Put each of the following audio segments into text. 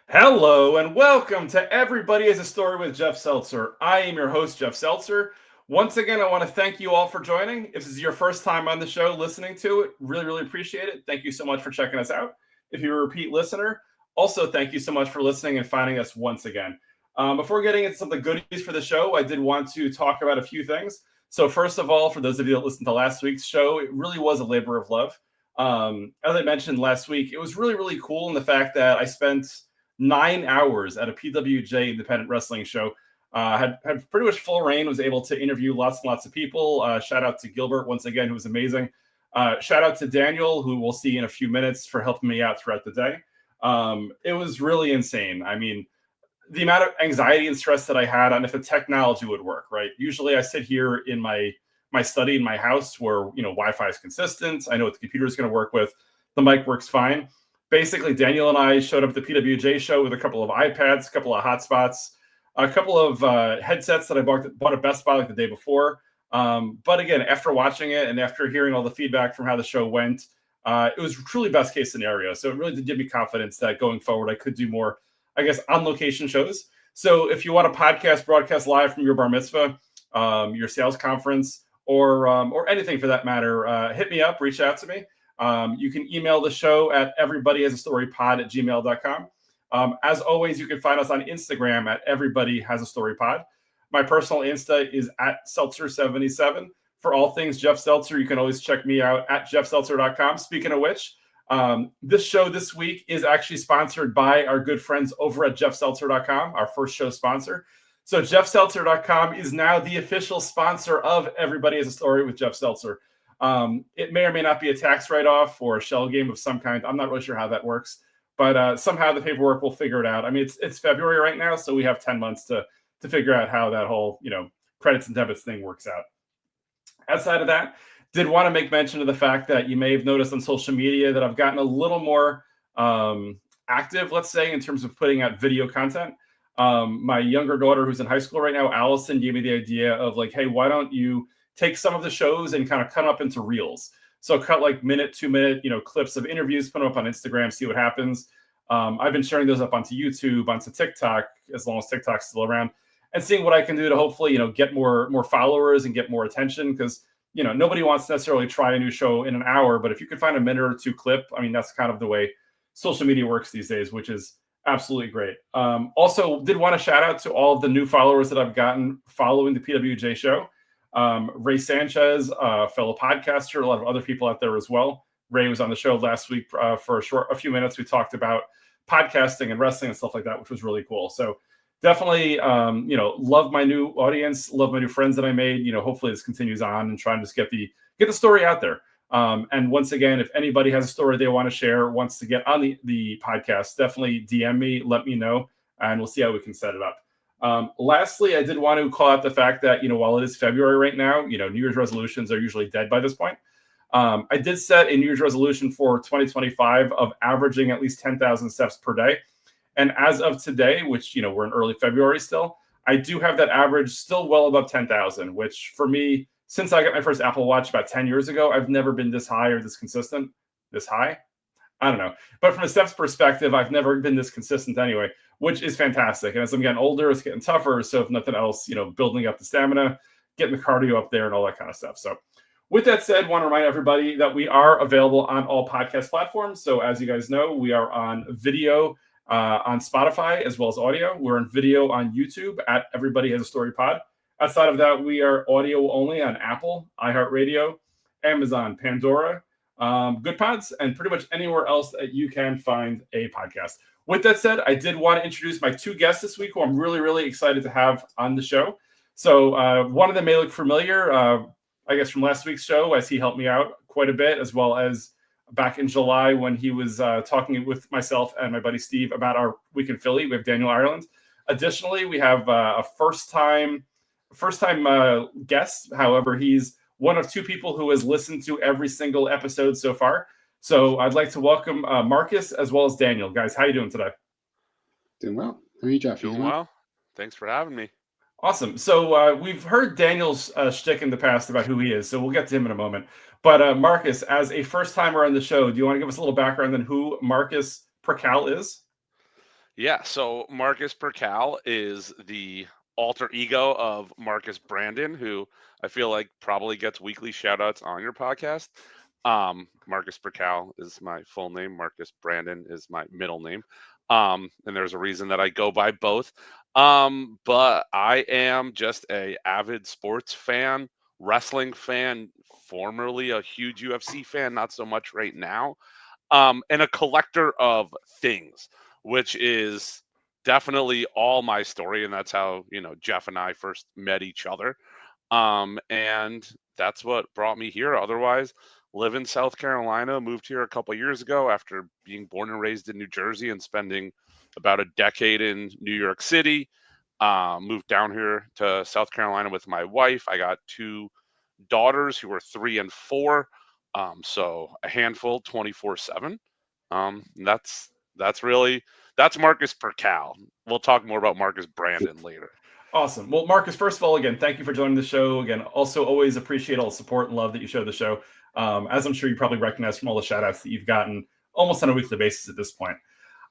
Hello and welcome to Everybody Has a Story with Jeff Seltzer. I am your host, Jeff Seltzer. Once again, I want to thank you all for joining. If this is your first time on the show listening to it, really appreciate it. Thank you so much for checking us out. If you're a repeat listener, also thank you so much for listening and finding us once again. Before getting into some of the goodies for the show, I did want to talk about a few things. So first of all, for those of you that listened to last week's show, it really was a labor of love. As I mentioned last week, it was really cool in the fact that I spent 9 hours at a PWJ independent wrestling show. Had pretty much full reign, was able to interview lots and lots of people. Shout out to Gilbert once again, who was amazing. Shout out to Daniel, who we'll see in a few minutes, for helping me out throughout the day. It was really insane. I mean, the amount of anxiety and stress that I had on if the technology would work, right? Usually I sit here in my study in my house where, Wi-Fi is consistent. I know what the computer is going to work with. The mic works fine. Basically, Daniel and I showed up at the PWJ show with a couple of iPads, a couple of hotspots, a couple of headsets that I bought at Best Buy like the day before. But again, after watching it and after hearing all the feedback from how the show went, it was truly best case scenario. So it really did give me confidence that going forward, I could do more, I guess, on location shows. So if you want a podcast broadcast live from your bar mitzvah, your sales conference, or anything for that matter, hit me up, reach out to me. You can email the show at everybodyhasastorypod@gmail.com. As always, you can find us on Instagram at everybodyhasastorypod. My personal Insta is at Seltzer77. For all things Jeff Seltzer, you can always check me out at jeffseltzer.com. Speaking of which, this show this week is actually sponsored by our good friends over at jeffseltzer.com, our first show sponsor. So jeffseltzer.com is now the official sponsor of Everybody Has a Story with Jeff Seltzer. It may or may not be a tax write-off or a shell game of some kind. I'm not really sure how that works, but somehow the paperwork will figure it out. I mean, it's February right now, so we have 10 months to figure out how that whole, credits and debits thing works out. Outside of that, did want to make mention of the fact that you may have noticed on social media that I've gotten a little more active, let's say, in terms of putting out video content. My younger daughter, who's in high school right now, Allison, gave me the idea of like, hey, why don't you take some of the shows and kind of cut them up into reels? So cut like minute, 2 minute, clips of interviews, put them up on Instagram, see what happens. I've been sharing those up onto YouTube, onto TikTok, as long as TikTok's still around, and seeing what I can do to hopefully, get more followers and get more attention. Because, nobody wants to necessarily try a new show in an hour, but if you could find a minute or two clip, I mean, that's kind of the way social media works these days, which is absolutely great. Also, did want to shout out to all of the new followers that I've gotten following the PWJ show. Ray Sanchez, fellow podcaster, a lot of other people out there as well. Ray was on the show last week for a few minutes. We talked about podcasting and wrestling and stuff like that, which was really cool. So definitely, love my new audience, love my new friends that I made. Hopefully this continues on and trying to just get the story out there. And once again, if anybody has a story they want to share, wants to get on the podcast, definitely DM me, let me know, and we'll see how we can set it up. Lastly, I did want to call out the fact that, while it is February right now, New Year's resolutions are usually dead by this point. I did set a New Year's resolution for 2025 of averaging at least 10,000 steps per day. And as of today, which, we're in early February still, I do have that average still well above 10,000, which for me, since I got my first Apple Watch about 10 years ago, I've never been this high or this consistent. This high? I don't know. But from a steps perspective, I've never been this consistent anyway, which is fantastic. And as I'm getting older, it's getting tougher. So if nothing else, building up the stamina, getting the cardio up there and all that kind of stuff. So with that said, want to remind everybody that we are available on all podcast platforms. So as you guys know, we are on video on Spotify as well as audio. We're on video on YouTube at Everybody Has a Story Pod. Outside of that, we are audio only on Apple, iHeartRadio, Amazon, Pandora, Good Pods, and pretty much anywhere else that you can find a podcast. With that said, I did want to introduce my two guests this week who I'm really excited to have on the show. So one of them may look familiar, I guess, from last week's show, as he helped me out quite a bit, as well as back in July when he was talking with myself and my buddy Steve about our week in Philly. We have Daniel Ireland. Additionally, we have a first-time guest. However, he's one of two people who has listened to every single episode so far. So I'd like to welcome Marcus as well as Daniel. Guys, how you doing today? Doing well. How are you, Jeff? Doing well. Thanks for having me. Awesome. So we've heard Daniel's shtick in the past about who he is, so we'll get to him in a moment. But Marcus, as a first-timer on the show, do you want to give us a little background on who Marcus Perkal is? Yeah, so Marcus Perkal is the alter ego of Marcus Brandon, who I feel like probably gets weekly shout outs on your podcast. Marcus Perkal is my full name. Marcus Brandon is my middle name. And there's a reason that I go by both. But I am just a avid sports fan, wrestling fan, formerly a huge UFC fan, not so much right now, and a collector of things, which is definitely all my story. And that's how, Jeff and I first met each other. And that's what brought me here. Otherwise, live in South Carolina, moved here a couple years ago after being born and raised in New Jersey and spending about a decade in New York City. Moved down here to South Carolina with my wife. I got two daughters who are 3 and 4. So a handful 24/7. That's Marcus Percal. We'll talk more about Marcus Brandon later. Awesome. Well, Marcus, first of all, again, thank you for joining the show. Again, also always appreciate all the support and love that you show the show. As I'm sure you probably recognize from all the shout outs that you've gotten almost on a weekly basis at this point.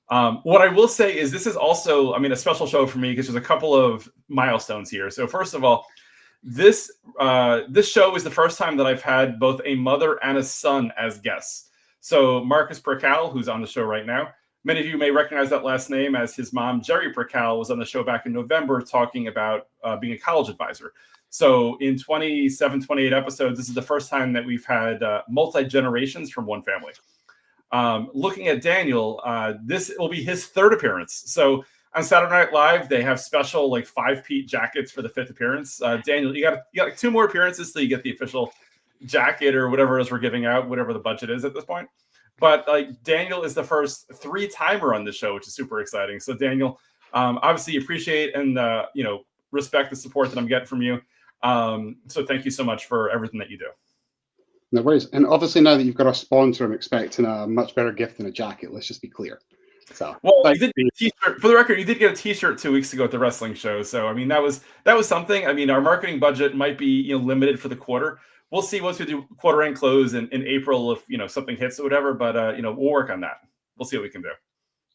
What I will say is this is also, a special show for me because there's a couple of milestones here. So first of all, this show is the first time that I've had both a mother and a son as guests. So Marcus Percal, who's on the show right now, many of you may recognize that last name as his mom, Jerry Perkal, was on the show back in November talking about being a college advisor. So in 27, 28 episodes, this is the first time that we've had multi-generations from one family. Looking at Daniel, this will be his third appearance. So on Saturday Night Live, they have special 5-peat jackets for the fifth appearance. Daniel, you got like 2 more appearances till you get the official jacket or whatever it is we're giving out, whatever the budget is at this point. But Daniel is the first 3-timer on the show, which is super exciting. So Daniel, obviously appreciate and respect the support that I'm getting from you. So thank you so much for everything that you do. No worries. And obviously now that you've got a sponsor, I'm expecting a much better gift than a jacket. Let's just be clear. So, well, you did get a t-shirt. For the record, you did get a t-shirt 2 weeks ago at the wrestling show. So, that was something. Our marketing budget might be limited for the quarter. We'll see once we do quarter end close in April if something hits or whatever. But we'll work on that. We'll see what we can do.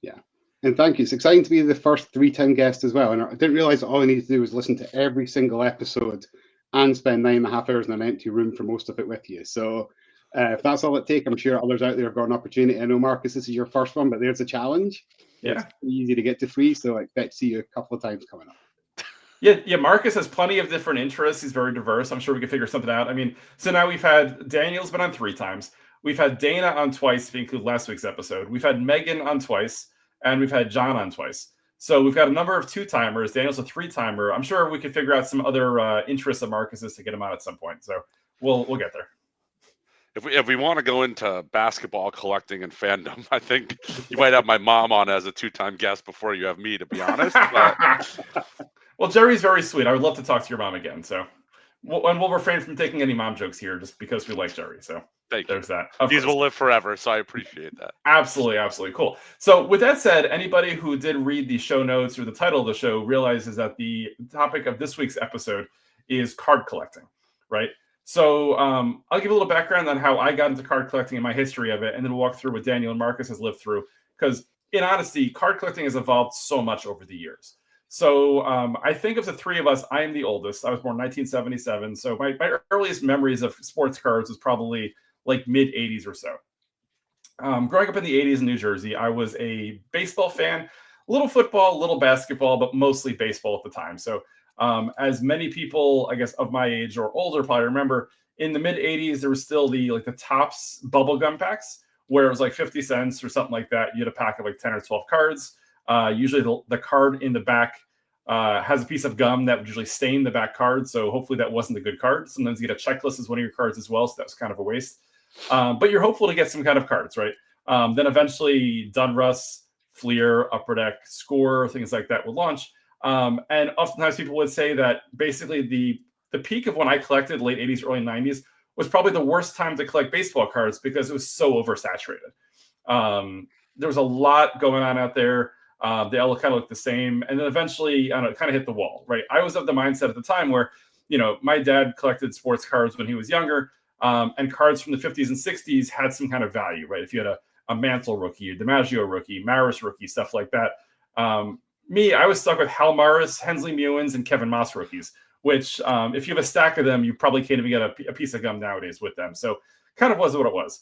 Yeah, and thank you. It's exciting to be the first 3-time guest as well. And I didn't realize that all I needed to do was listen to every single episode and spend 9.5 hours in an empty room for most of it with you. So if that's all it takes, I'm sure others out there have got an opportunity. I know, Marcus, this is your first one, but there's a challenge. Yeah. It's easy to get to 3, so I expect to see you a couple of times coming up. Yeah. Marcus has plenty of different interests. He's very diverse. I'm sure we can figure something out. So now we've had Daniel's been on 3 times. We've had Dana on twice, if you include last week's episode. We've had Megan on twice, and we've had John on twice. So we've got a number of 2-timers. Daniel's a 3-timer. I'm sure we could figure out some other interests of Marcus's to get him on at some point. So we'll get there. If we want to go into basketball collecting and fandom, I think you might have my mom on as a 2-time guest before you have me, to be honest. But... Well, Jerry's very sweet. I would love to talk to your mom again. So, and we'll refrain from taking any mom jokes here just because we like Jerry. So there's that. These will live forever, so I appreciate that. Absolutely. Cool. So with that said, anybody who did read the show notes or the title of the show realizes that the topic of this week's episode is card collecting, right? So I'll give a little background on how I got into card collecting and my history of it, and then we'll walk through what Daniel and Marcus has lived through. Because in honesty, card collecting has evolved so much over the years. So I think of the 3 of us, I am the oldest. I was born in 1977. So my earliest memories of sports cards was probably like mid-'80s or so. Growing up in the 80s in New Jersey, I was a baseball fan, a little football, a little basketball, but mostly baseball at the time. So as many people, I guess, of my age or older probably remember, in the mid-'80s, there was still the Topps bubblegum packs where it was like 50 cents or something like that. You had a pack of like 10 or 12 cards. Usually the card in the back has a piece of gum that would usually stain the back card. So hopefully that wasn't a good card. Sometimes you get a checklist as one of your cards as well. So that was kind of a waste. But you're hopeful to get some kind of cards, right? Then eventually Donruss, Fleer, Upper Deck, Score, things like that would launch. And oftentimes people would say that basically the peak of when I collected, late 80s, early 90s, was probably the worst time to collect baseball cards because it was so oversaturated. There was a lot going on out there. They all kind of looked the same. And then eventually, it kind of hit the wall, right? I was of the mindset at the time where, my dad collected sports cards when he was younger, and cards from the 50s and 60s had some kind of value, right? If you had a Mantle rookie, a DiMaggio rookie, Maris rookie, stuff like that. I was stuck with Hal Morris, Hensley Mewins, and Kevin Moss rookies, which if you have a stack of them, you probably can't even get a piece of gum nowadays with them. So kind of was what it was.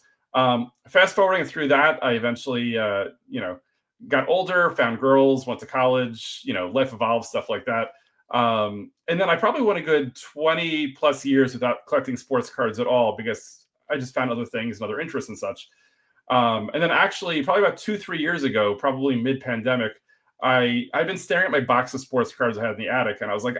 Fast forwarding through that, I eventually, got older, found girls, went to college, life evolved, stuff like that. And then I probably went a good 20 plus years without collecting sports cards at all because I just found other things and other interests and such. And then actually probably about 2-3 years ago, probably mid-pandemic, I've been staring at my box of sports cards I had in the attic, and I was like,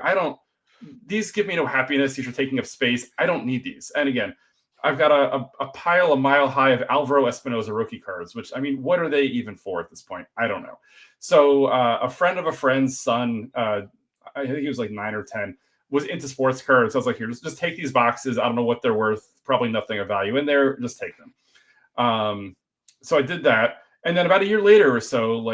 these give me no happiness. These are taking up space. I don't need these. And again, I've got a pile a mile high of Alvaro Espinosa rookie cards, which, I mean, what are they even for at this point? I don't know. So a friend of a friend's son, I think he was like 9 or 10, was into sports cards. I was like, here, just take these boxes. I don't know what they're worth. Probably nothing of value in there. Just take them. So I did that. And then about a year later or so,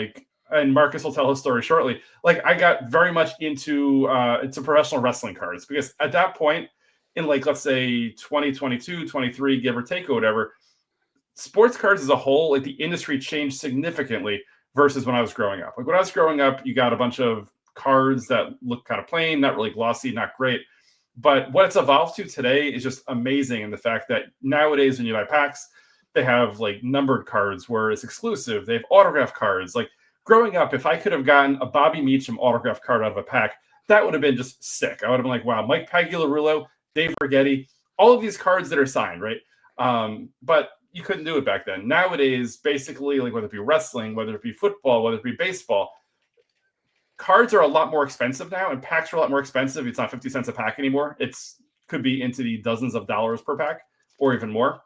and Marcus will tell his story shortly, I got very much into professional wrestling cards because at that point, in let's say 2022, 23, give or take or whatever, sports cards as a whole, the industry changed significantly versus when I was growing up. When I was growing up, you got a bunch of cards that look kind of plain, not really glossy, not great. But what it's evolved to today is just amazing. And the fact that nowadays when you buy packs, they have numbered cards where it's exclusive. They have autograph cards. Growing up, if I could have gotten a Bobby Meacham autograph card out of a pack, that would have been just sick. I would have been like, wow, Mike Pagliarulo, Dave Rigetti, all of these cards that are signed, right? But you couldn't do it back then. Nowadays, basically, whether it be wrestling, whether it be football, whether it be baseball, cards are a lot more expensive now, and packs are a lot more expensive. It's not 50 cents a pack anymore. It's could be into the dozens of dollars per pack or even more.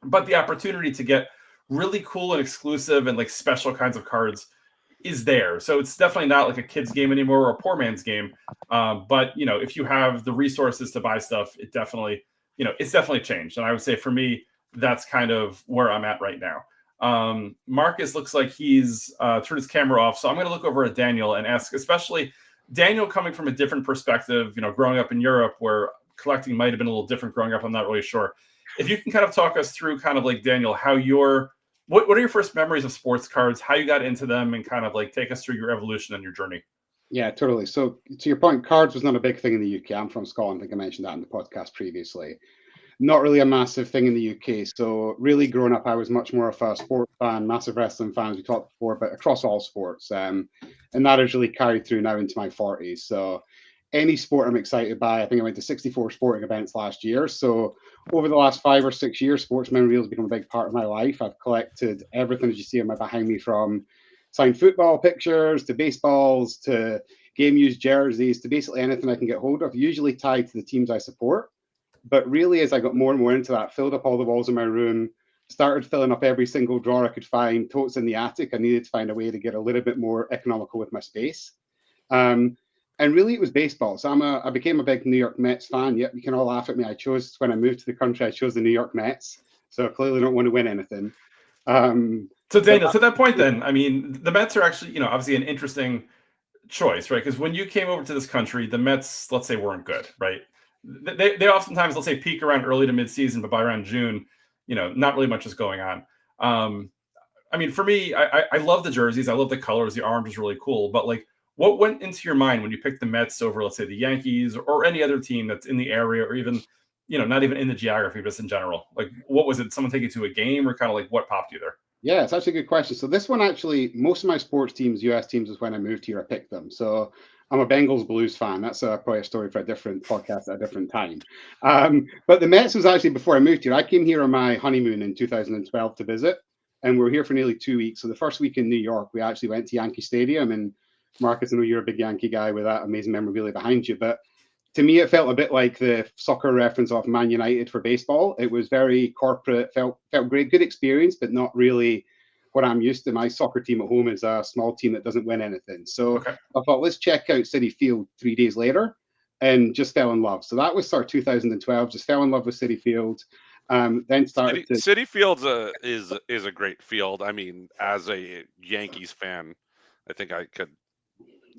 But the opportunity to get really cool and exclusive and special kinds of cards is there. So it's definitely not a kid's game anymore or a poor man's game. But if you have the resources to buy stuff, it definitely, it's definitely changed. And I would say for me, that's kind of where I'm at right now. Marcus looks like he's turned his camera off. So I'm going to look over at Daniel and ask, especially Daniel coming from a different perspective, growing up in Europe where collecting might've been a little different growing up. I'm not really sure. If you can kind of talk us through kind of Daniel, how what are your first memories of sports cards, how you got into them, and kind of take us through your evolution and your journey. Yeah, totally. So to your point, cards was not a big thing in the UK. I'm from Scotland. I think I mentioned that in the podcast previously. Not really a massive thing in the UK. So really growing up, I was much more of a sports fan, massive wrestling fan, as we talked before, but across all sports. And that has really carried through now into my 40s. So any sport I'm excited by. I think I went to 64 sporting events last year. So over the last 5 or 6 years, sports memorabilia has become a big part of my life. I've collected everything, as you see behind me, from signed football pictures to baseballs to game used jerseys to basically anything I can get hold of, usually tied to the teams I support. But really, as I got more and more into that, filled up all the walls in my room, started filling up every single drawer I could find, totes in the attic. I needed to find a way to get a little bit more economical with my space. And really, it was baseball. So I became a big New York Mets fan. Yep, you can all laugh at me. When I moved to the country, I chose the New York Mets. So I clearly don't want to win anything. So Daniel, to that point then, I mean, the Mets are actually, obviously an interesting choice, right? Because when you came over to this country, the Mets, let's say, weren't good, right? They oftentimes, let's say, peak around early to mid-season, but by around June, not really much is going on. I mean, for me, I love the jerseys. I love the colors. The orange is really cool. But what went into your mind when you picked the Mets over, let's say, the Yankees or any other team that's in the area, or even, not even in the geography, but just in general? What was it? Someone take you to a game, or kind of what popped you there? Yeah, it's actually a good question. So this one, actually, most of my sports teams, US teams, is when I moved here, I picked them. So I'm a Bengals Blues fan. That's probably a story for a different podcast at a different time. But the Mets was actually before I moved here. I came here on my honeymoon in 2012 to visit, and we were here for nearly 2 weeks. So the first week in New York, we actually went to Yankee Stadium. And Marcus, I know you're a big Yankee guy with that amazing memorabilia behind you, but to me, it felt a bit like the soccer reference of Man United for baseball. It was very corporate, felt great, good experience, but not really what I'm used to. My soccer team at home is a small team that doesn't win anything. So okay. I thought, let's check out Citi Field 3 days later, and just fell in love. So that was sort of 2012, just fell in love with Citi Field. Then started Citi Field is a great field. I mean, as a Yankees fan, I think I could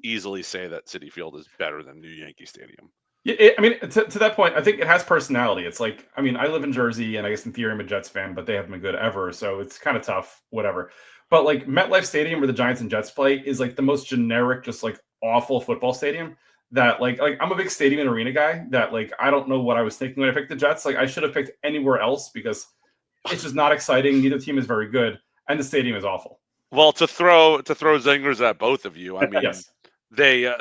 easily say that Citi Field is better than New Yankee Stadium. Yeah, I mean, to that point, I think it has personality. It's I mean, I live in Jersey, and I guess in theory I'm a Jets fan, but they haven't been good ever, so it's kind of tough, whatever. But like MetLife Stadium, where the Giants and Jets play, is like the most generic, just like awful football stadium. That like I'm a big stadium and arena guy. That like I don't know what I was thinking when I picked the Jets. Like I should have picked anywhere else because it's just not exciting. Neither team is very good, and the stadium is awful. Well, to throw zingers at both of you, I mean, Yes. they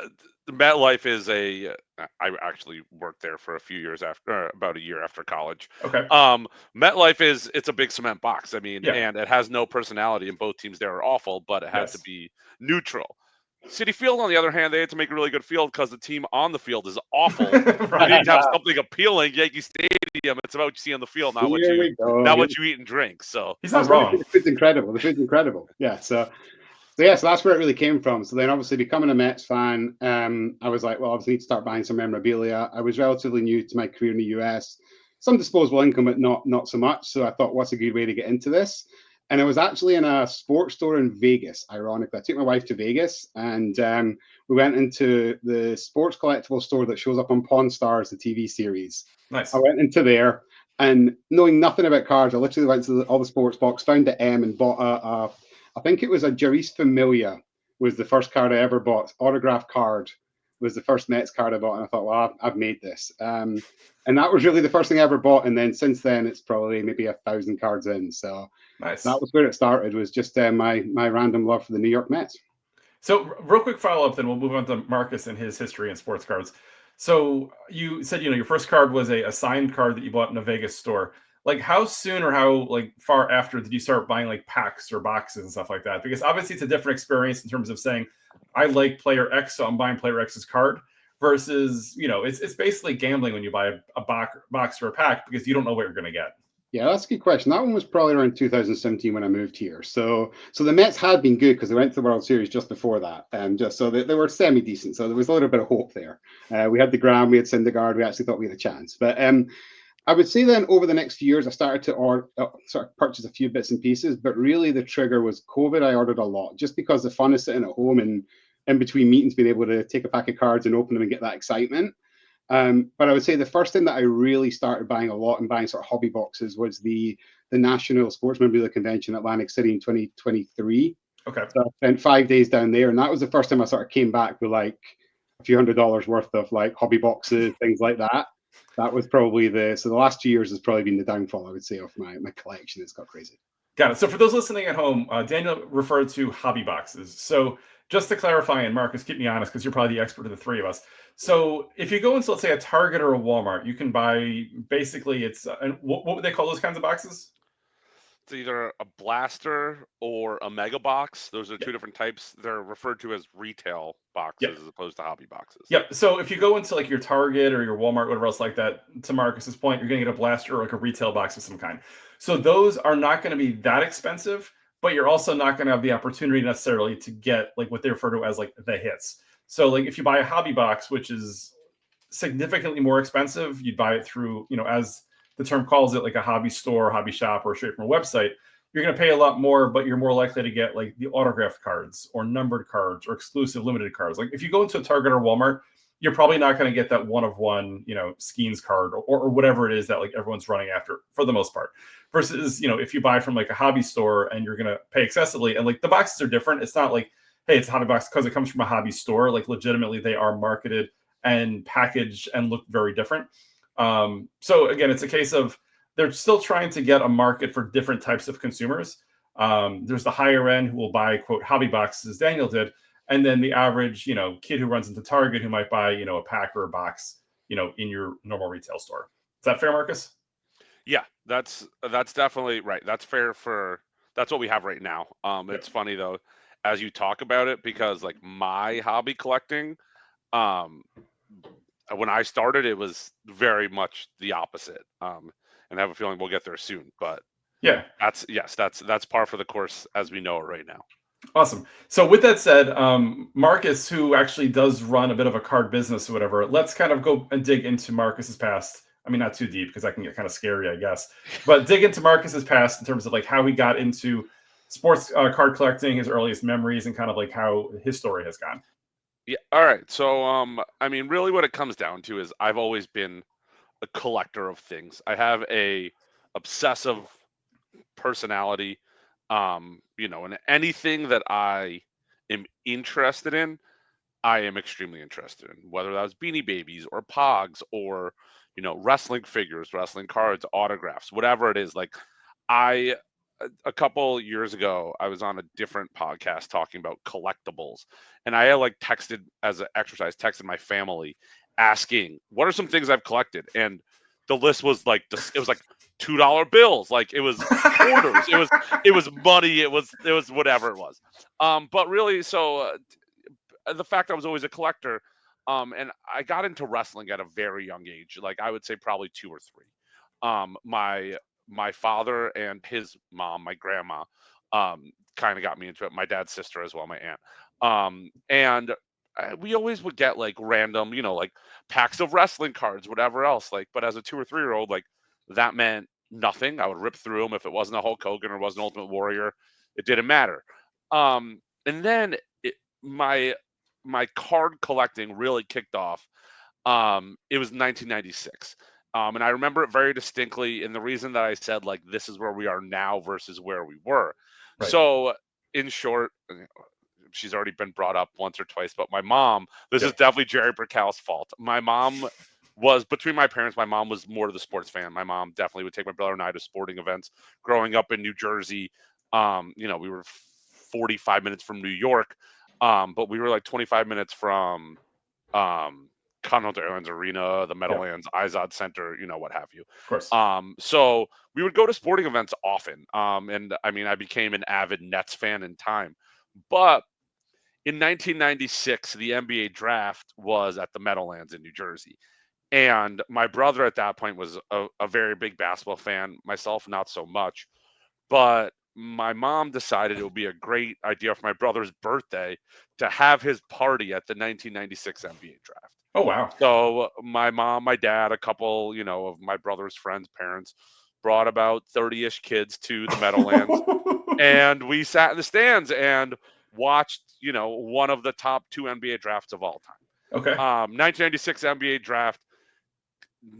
MetLife is a. I actually worked there for a few years after, about a year after college. Okay. MetLife it's a big cement box. I mean, Yeah. and it has no personality, and both teams there are awful, but it had to Yes. be neutral. City Field, on the other hand, they had to make a really good field because the team on the field is awful. They Right. need to have something appealing. Yankee Stadium, it's about what you see on the field, not what Here you we go. not what you eat and drink. So He's I not was going to say wrong. the food's incredible. The food's incredible. Yeah. So that's where it really came from. So then, obviously, becoming a Mets fan, I was like, well, obviously, need to start buying some memorabilia. I was relatively new to my career in the US, some disposable income, but not so much. So I thought, what's a good way to get into this? And it was actually in a sports store in Vegas. Ironically, I took my wife to Vegas, and we went into the sports collectible store that shows up on Pawn Stars, the TV series. Nice. I went into there, and knowing nothing about cards, I literally went to all the sports box, found the M, and bought I think it was a Jeurys Familia was the first card I ever bought. Autograph card was the first Mets card I bought, and I thought, well, I've made this. And that was really the first thing I ever bought. And then since then, it's probably maybe 1,000 cards in. So Nice. that was where it started. Was just my random love for the New York Mets. So, real quick follow up, then we'll move on to Marcus and his history in sports cards. So, you said your first card was a signed card that you bought in a Vegas store. Like, how soon or how like far after did you start buying like packs or boxes and stuff like that? Because obviously, it's a different experience in terms of saying, I like player X, so I'm buying player X's card. Versus, it's basically gambling when you buy a box or a pack because you don't know what you're going to get. Yeah, that's a good question. That one was probably around 2017 when I moved here. So the Mets had been good because they went to the World Series just before that, and just so they were semi decent. So there was a little bit of hope there. We had the Graham, we had Syndergaard. We actually thought we had a chance. But I would say then over the next few years, I started to sort of purchase a few bits and pieces. But really, the trigger was COVID. I ordered a lot just because the fun of sitting at home and in between meetings, being able to take a pack of cards and open them and get that excitement. But I would say the first thing that I really started buying a lot and buying sort of hobby boxes was the National Sports Memorabilia Convention, Atlantic City in 2023. Okay. So I spent 5 days down there, and that was the first time I sort of came back with like a few $100s worth of like hobby boxes, things like that. That was probably the last 2 years has probably been the downfall, I would say, of my collection. It's got crazy. Got it. So for those listening at home, Daniel referred to hobby boxes. So just to clarify, and Marcus, keep me honest because you're probably the expert of the three of us. So if you go into, let's say, a Target or a Walmart, you can buy basically and what would they call those kinds of boxes? it's either a blaster or a mega box. Those are Yep. two different types. They're referred to as retail boxes Yep. as opposed to hobby boxes. Yep. So if you go into like your Target or your Walmart, whatever else like that, to Marcus's point, you're going to get a blaster or like a retail box of some kind. So those are not going to be that expensive, but you're also not going to have the opportunity necessarily to get like what they refer to as like the hits. So like if you buy a hobby box, which is significantly more expensive, you'd buy it through, as the term calls it, like a hobby store, hobby shop, or straight from a website. You're going to pay a lot more, but you're more likely to get like the autographed cards or numbered cards or exclusive limited cards. Like if you go into a Target or Walmart, you're probably not going to get that one of one, Skeens card or whatever it is that like everyone's running after for the most part. Versus, if you buy from like a hobby store and you're going to pay excessively, and like the boxes are different. It's not like, hey, it's a hobby box because it comes from a hobby store. Like legitimately, they are marketed and packaged and look very different. So again, it's a case of they're still trying to get a market for different types of consumers. There's the higher end who will buy, quote, hobby boxes, as Daniel did. And then the average, kid who runs into Target who might buy, a pack or a box, in your normal retail store. Is that fair, Marcus? Yeah, that's definitely right. That's fair that's what we have right now. It's funny though, as you talk about it, because like my hobby collecting, when I started, it was very much the opposite. And I have a feeling we'll get there soon. But yeah, that's par for the course as we know it right now. Awesome. So with that said, Marcus, who actually does run a bit of a card business or whatever, let's kind of go and dig into Marcus's past. I mean, not too deep because that can get kind of scary, I guess. But dig into Marcus's past in terms of like how he got into sports card collecting, his earliest memories, and kind of like how his story has gone. Yeah. All right. So, I mean, really, what it comes down to is I've always been a collector of things. I have a obsessive personality. And anything that I am interested in, I am extremely interested in, whether that was Beanie Babies or Pogs or, wrestling figures, wrestling cards, autographs, whatever it is. Like, I, a couple years ago, I was on a different podcast talking about collectibles, and I had like texted as an exercise, texted my family asking, what are some things I've collected? And the list was like, it was like $2 bills, like it was quarters, it was money, it was whatever it was. But really, so the fact I was always a collector, and I got into wrestling at a very young age, like I would say probably 2 or 3. My father and his mom, my grandma, kind of got me into it. My dad's sister as well, my aunt, and we always would get like random, like packs of wrestling cards, whatever else. Like, but as a 2 or 3 year old, like that meant nothing. I would rip through them if it wasn't a Hulk Hogan or wasn't Ultimate Warrior. It didn't matter. And then my my card collecting really kicked off. It was 1996. And I remember it very distinctly. And the reason that I said like this is where we are now versus where we were. Right. So in short, she's already been brought up once or twice, but my mom, this Yeah. is definitely Jerry Perkal's fault. My mom was, between my parents, my mom was more of the sports fan. My mom definitely would take my brother and I to sporting events. Growing up in New Jersey, we were 45 minutes from New York, but we were like 25 minutes from um, Continental Airlines Arena, the Meadowlands, Izod Center, what have you. Of course. So we would go to sporting events often. And I mean, I became an avid Nets fan in time. But in 1996, the NBA draft was at the Meadowlands in New Jersey. And my brother at that point was a very big basketball fan. Myself, not so much. But my mom decided it would be a great idea for my brother's birthday to have his party at the 1996 NBA draft. Oh, wow. So my mom, my dad, a couple, of my brother's friends' parents brought about 30-ish kids to the Meadowlands. And we sat in the stands and watched, one of the top 2 NBA drafts of all time. Okay. 1996 NBA draft.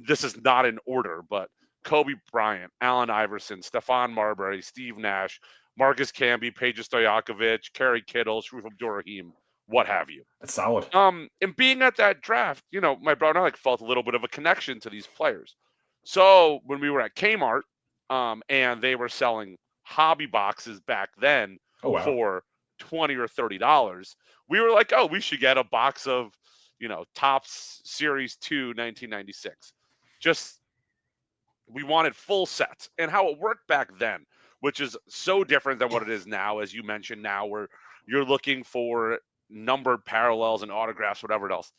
This is not in order, but Kobe Bryant, Allen Iverson, Stephon Marbury, Steve Nash, Marcus Camby, Peja Stojakovic, Kerry Kittle, Sharif Abdur-Rahim, what have you. That's solid. And being at that draft, my brother and I felt a little bit of a connection to these players. So when we were at Kmart, and they were selling hobby boxes back then for $20 or $30, we were like, oh, we should get a box of, Topps Series 2 1996. Just, we wanted full sets. And how it worked back then, which is so different than what it is now, as you mentioned, now where you're looking for numbered parallels and autographs, whatever else.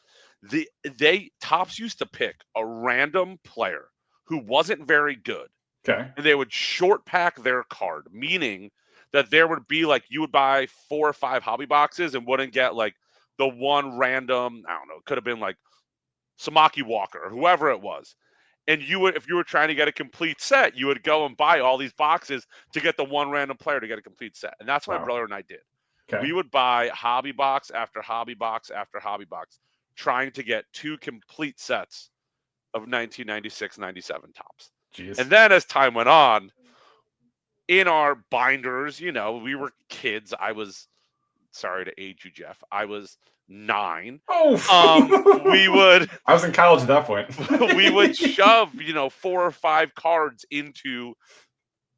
Topps used to pick a random player who wasn't very good. Okay. And they would short pack their card, meaning that there would be like, you would buy 4 or 5 hobby boxes and wouldn't get like the one random, I don't know, it could have been like Samaki Walker or whoever it was. And you would, if you were trying to get a complete set, you would go and buy all these boxes to get the one random player to get a complete set. And that's what my brother and I did. Okay. We would buy hobby box after hobby box after hobby box, trying to get 2 complete sets of 1996-97 Topps. Jeez. And then as time went on, in our binders, we were kids. I was, sorry to age you, Jeff, I was 9. Oh, we would. I was in college at that point. We would shove, 4 or 5 cards into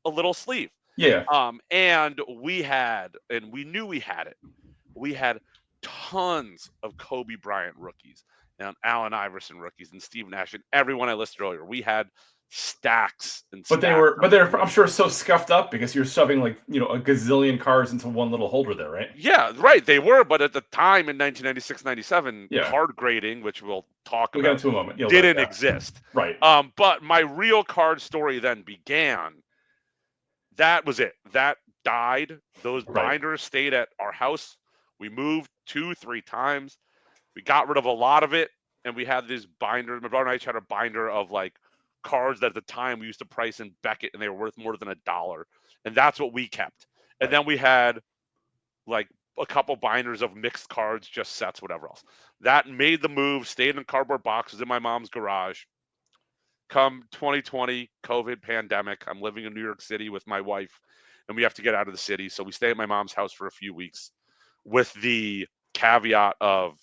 a little sleeve. Yeah. And we knew we had it. We had tons of Kobe Bryant rookies and Allen Iverson rookies and Steve Nash and everyone I listed earlier. We had stacks and But they're I'm sure so scuffed up because you're shoving like, a gazillion cards into one little holder there, right? Yeah, right. They were, but at the time in 1996-97, card grading, which we'll talk We'll about, get into a moment. didn't exist. Right. But my real card story then began. That was it. That died. Those binders stayed at our house. We moved 2-3 times. We got rid of a lot of it, and we had these binders. My brother and I each had a binder of like cards that at the time we used to price in Beckett, and they were worth more than $1, and that's what we kept. And then we had like a couple binders of mixed cards, just sets, whatever else. That made the move. Stayed in cardboard boxes in my mom's garage. Come 2020, COVID pandemic, I'm living in New York City with my wife, and we have to get out of the city. So we stay at my mom's house for a few weeks with the caveat of,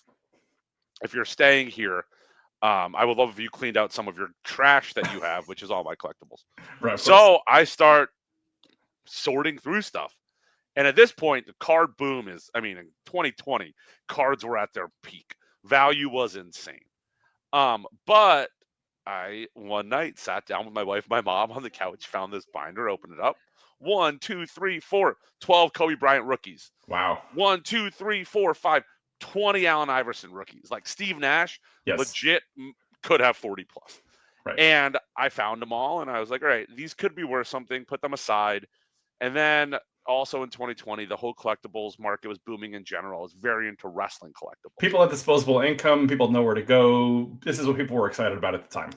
if you're staying here, I would love if you cleaned out some of your trash that you have, which is all my collectibles. Right, of course. So I start sorting through stuff. And at this point, the card boom in 2020, cards were at their peak. Value was insane. But I one night sat down with my wife, my mom on the couch, found this binder, opened it up. 1, 2, 3, 4, 12 Kobe Bryant rookies. Wow. 1, 2, 3, 4, 5, 20 Allen Iverson rookies. Like Steve Nash, Yes. legit could have 40 plus. Right. And I found them all, and I was like, all right, these could be worth something. Put them aside. And then also in 2020, the whole collectibles market was booming in general. I was very into wrestling collectibles. People had disposable income. People know where to go. This is what people were excited about at the time.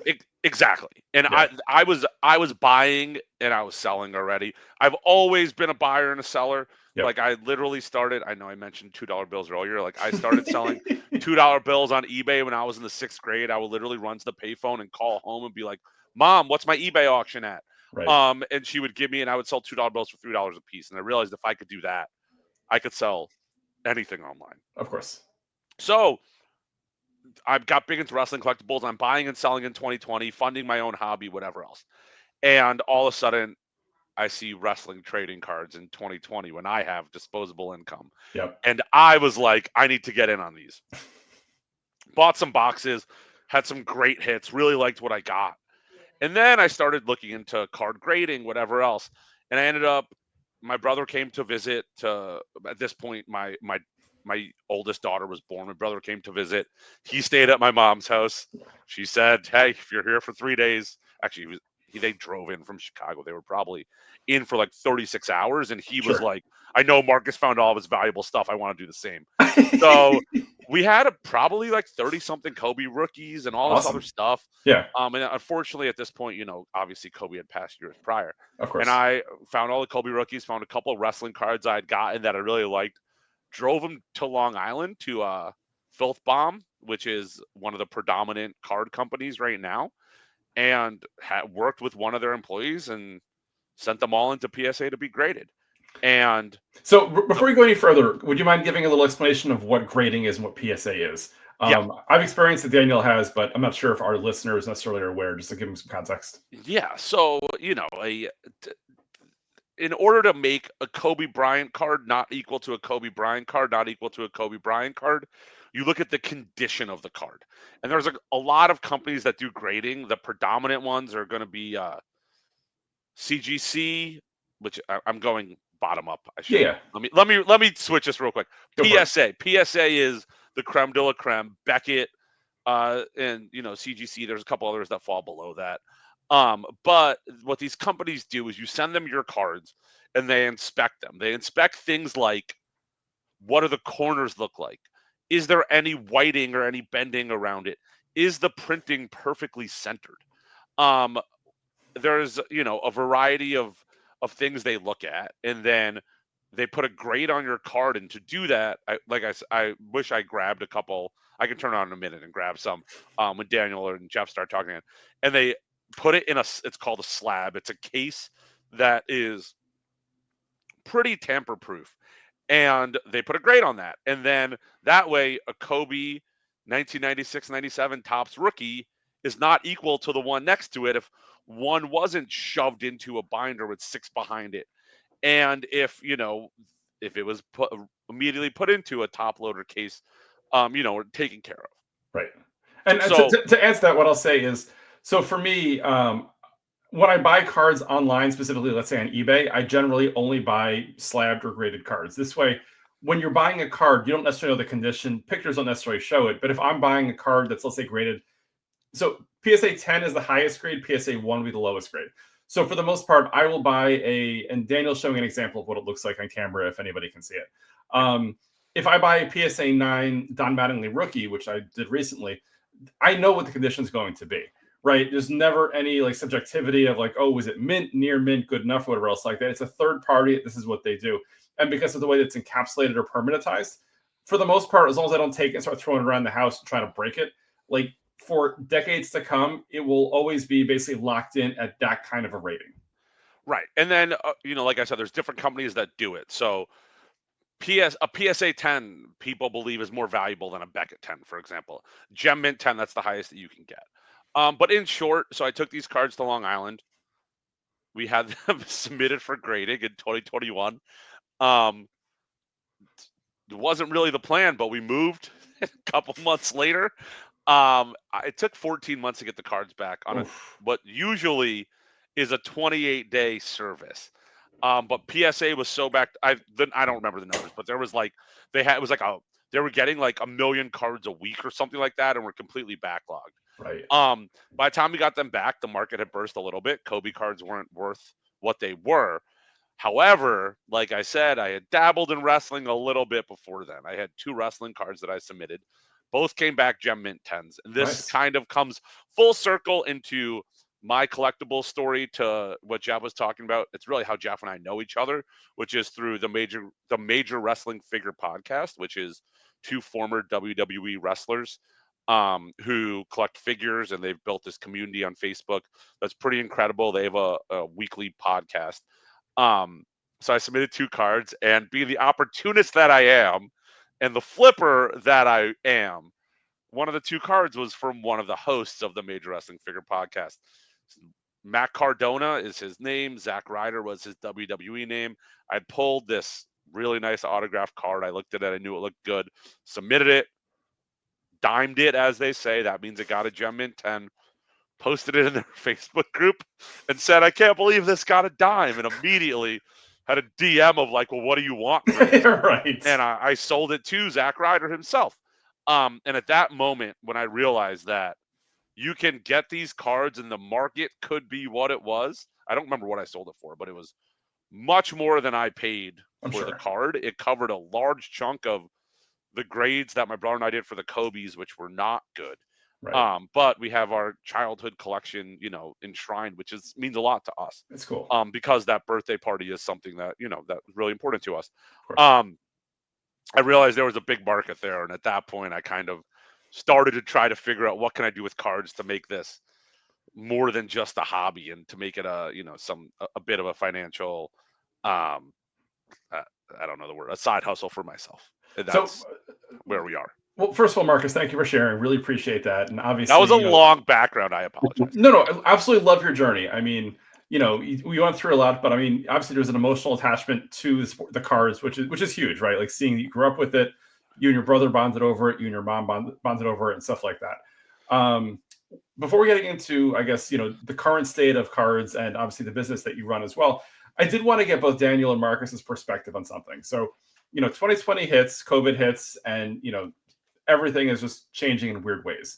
Exactly. And Yeah. I was buying and I was selling already. I've always been a buyer and a seller. Yep. Like I literally started, I know I mentioned $2 bills earlier. Like I started selling $2 bills on eBay when I was in the 6th grade. I would literally run to the payphone and call home and be like, Mom, what's my eBay auction at? Right. And she would give me, and I would sell $2 bills for $3 a piece. And I realized if I could do that, I could sell anything online. Of course. So I've got big into wrestling collectibles. I'm buying and selling in 2020, funding my own hobby, whatever else. And all of a sudden, I see wrestling trading cards in 2020 when I have disposable income. Yep. And I was like, I need to get in on these. Bought some boxes, had some great hits, really liked what I got. And then I started looking into card grading, whatever else. And I ended up, my brother came to visit. At this point, my oldest daughter was born. My brother came to visit. He stayed at my mom's house. She said, hey, if you're here for 3 days, actually, they drove in from Chicago. They were probably in for like 36 hours. And he was Sure. like, I know Marcus found all of his valuable stuff. I want to do the same. So we had probably like 30 something Kobe rookies and all this Awesome. other stuff. Yeah. And unfortunately at this point, obviously Kobe had passed years prior. Of course. And I found all the Kobe rookies, found a couple of wrestling cards I had gotten that I really liked, drove them to Long Island to Filth Bomb, which is one of the predominant card companies right now, and worked with one of their employees and sent them all into PSA to be graded. And so before you go any further, would you mind giving a little explanation of what grading is and what PSA is? Yeah. I've experienced that Daniel has, but I'm not sure if our listeners necessarily are aware, just to give them some context. Yeah. So, in order to make a Kobe Bryant card not equal to a Kobe Bryant card, not equal to a Kobe Bryant card, you look at the condition of the card. And there's a lot of companies that do grading. The predominant ones are going to be CGC, which I'm going bottom up. I should. Yeah. Let me switch this real quick. Go for it. PSA is the creme de la creme. Beckett, and CGC. There's a couple others that fall below that. But what these companies do is you send them your cards and they inspect them. They inspect things like, what do the corners look like? Is there any whiting or any bending around it? Is the printing perfectly centered? There's a variety of things they look at, and then they put a grade on your card. And to do that, I wish I grabbed a couple. I can turn it on in a minute and grab some when Daniel and Jeff start talking. And they put it in it's called a slab. It's a case that is pretty tamper proof. And they put a grade on that. And then that way, a Kobe 1996-97 Topps rookie is not equal to the one next to it if one wasn't shoved into a binder with 6 behind it. And if it was immediately put into a top loader case, taken care of. Right. And So, to answer that, what I'll say is, so for me, when I buy cards online, specifically, let's say on eBay, I generally only buy slabbed or graded cards. This way, when you're buying a card, you don't necessarily know the condition. Pictures don't necessarily show it. But if I'm buying a card that's, let's say, graded, so PSA 10 is the highest grade, PSA 1 would be the lowest grade. So for the most part, I will buy and Daniel's showing an example of what it looks like on camera if anybody can see it. If I buy a PSA 9 Don Mattingly rookie, which I did recently, I know what the condition is going to be. Right. There's never any like subjectivity of like, oh, was it mint, near mint, good enough, whatever else like that. It's a third party. This is what they do. And because of the way that it's encapsulated or permanentized, for the most part, as long as I don't take it and start throwing it around the house and try to break it, like for decades to come, it will always be basically locked in at that kind of a rating. Right. And then, like I said, there's different companies that do it. So a PSA 10, people believe is more valuable than a Beckett 10, for example. Gem Mint 10, that's the highest that you can get. But in short, so I took these cards to Long Island. We had them submitted for grading in 2021. Um, it wasn't really the plan, but we moved a couple months later. It took 14 months to get the cards back on what usually is a 28-day service. But PSA was so back. I don't remember the numbers, but there was like they were getting like 1 million cards a week or something like that, and were completely backlogged. Right. By the time we got them back, the market had burst a little bit. Kobe cards weren't worth what they were. However, like I said, I had dabbled in wrestling a little bit before then. I had 2 wrestling cards that I submitted. Both came back Gem Mint 10s. And this kind of comes full circle into my collectible story to what Jeff was talking about. It's really how Jeff and I know each other, which is through the Major Wrestling Figure podcast, which is 2 former WWE wrestlers who collect figures, and they've built this community on Facebook that's pretty incredible. They have a weekly podcast. So I submitted 2 cards, and being the opportunist that I am and the flipper that I am, one of the 2 cards was from one of the hosts of the Major Wrestling Figure podcast. Matt Cardona is his name. Zack Ryder was his WWE name. I pulled this really nice autographed card. I looked at it. I knew it looked good. Submitted it. Dimed it, as they say. That means it got a Gem Mint 10. Posted it in their Facebook group and said, I can't believe this got a dime. And immediately had a DM of like, well, what do you want? Right. And I sold it to Zack Ryder himself. And at that moment, when I realized that you can get these cards and the market could be what it was, I don't remember what I sold it for, but it was much more than I paid for the card. It covered a large chunk of the grades that my brother and I did for the Kobe's, which were not good. Right. But we have our childhood collection, enshrined, which means a lot to us. It's cool. Because that birthday party is something that, that was really important to us. I realized there was a big market there. And at that point, I kind of started to try to figure out what can I do with cards to make this more than just a hobby and to make it a bit of a financial, I don't know the word, a side hustle for myself. And that's where we are. Well, first of all, Marcus, thank you for sharing. Really appreciate that. And obviously, that was a long background. I apologize. No, I absolutely love your journey. I mean, we went through a lot, but I mean, obviously, there's an emotional attachment to the cards, which is huge, right? Like seeing that you grew up with it, you and your brother bonded over it, you and your mom bonded over it, and stuff like that. Before we get into, I guess, the current state of cards and obviously the business that you run as well, I did want to get both Daniel and Marcus's perspective on something. So, 2020 hits, COVID hits, and everything is just changing in weird ways.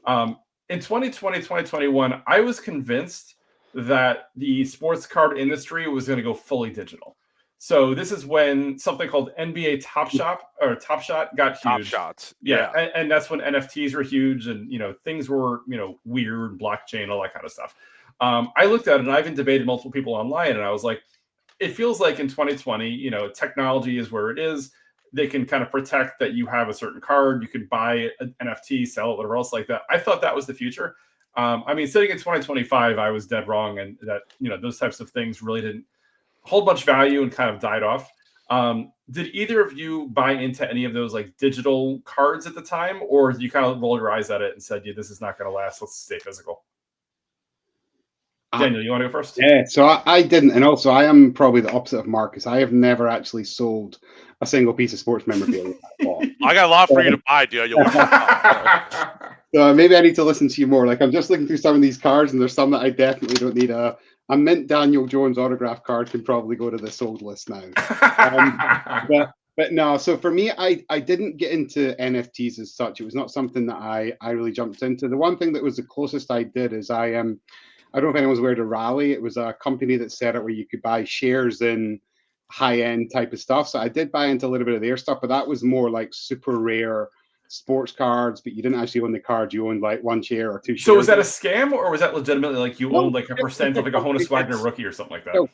In 2020, 2021, I was convinced that the sports card industry was going to go fully digital. So this is when something called NBA Top Shot got huge. Top Shots. Yeah. And that's when NFTs were huge and, things were, weird, blockchain, all that kind of stuff. I looked at it and I even debated multiple people online and I was like, it feels like in 2020, technology is where it is. They can kind of protect that you have a certain card. You can buy an NFT, sell it, whatever else like that. I thought that was the future. I mean, sitting in 2025, I was dead wrong. And that, those types of things really didn't hold much value and kind of died off. Did either of you buy into any of those like digital cards at the time? Or you kind of rolled your eyes at it and said, yeah, this is not going to last. Let's stay physical. Daniel, you want to go first? Yeah, so I didn't. And also, I am probably the opposite of Marcus. I have never actually sold a single piece of sports memorabilia. I got a lot for you to buy, dude. So maybe I need to listen to you more. Like, I'm just looking through some of these cards, and there's some that I definitely don't need. A mint Daniel Jones autograph card can probably go to the sold list now. But no, so for me, I didn't get into NFTs as such. It was not something that I really jumped into. The one thing that was the closest I did is I don't know if anyone's aware of Rally. It was a company that set up where you could buy shares in high-end type of stuff. So I did buy into a little bit of their stuff, but that was more like super rare sports cards, but you didn't actually own the card. You owned like one share or two shares. So was that a scam or was that legitimately like you owned like a percent of like a Honus Wagner rookie or something like that?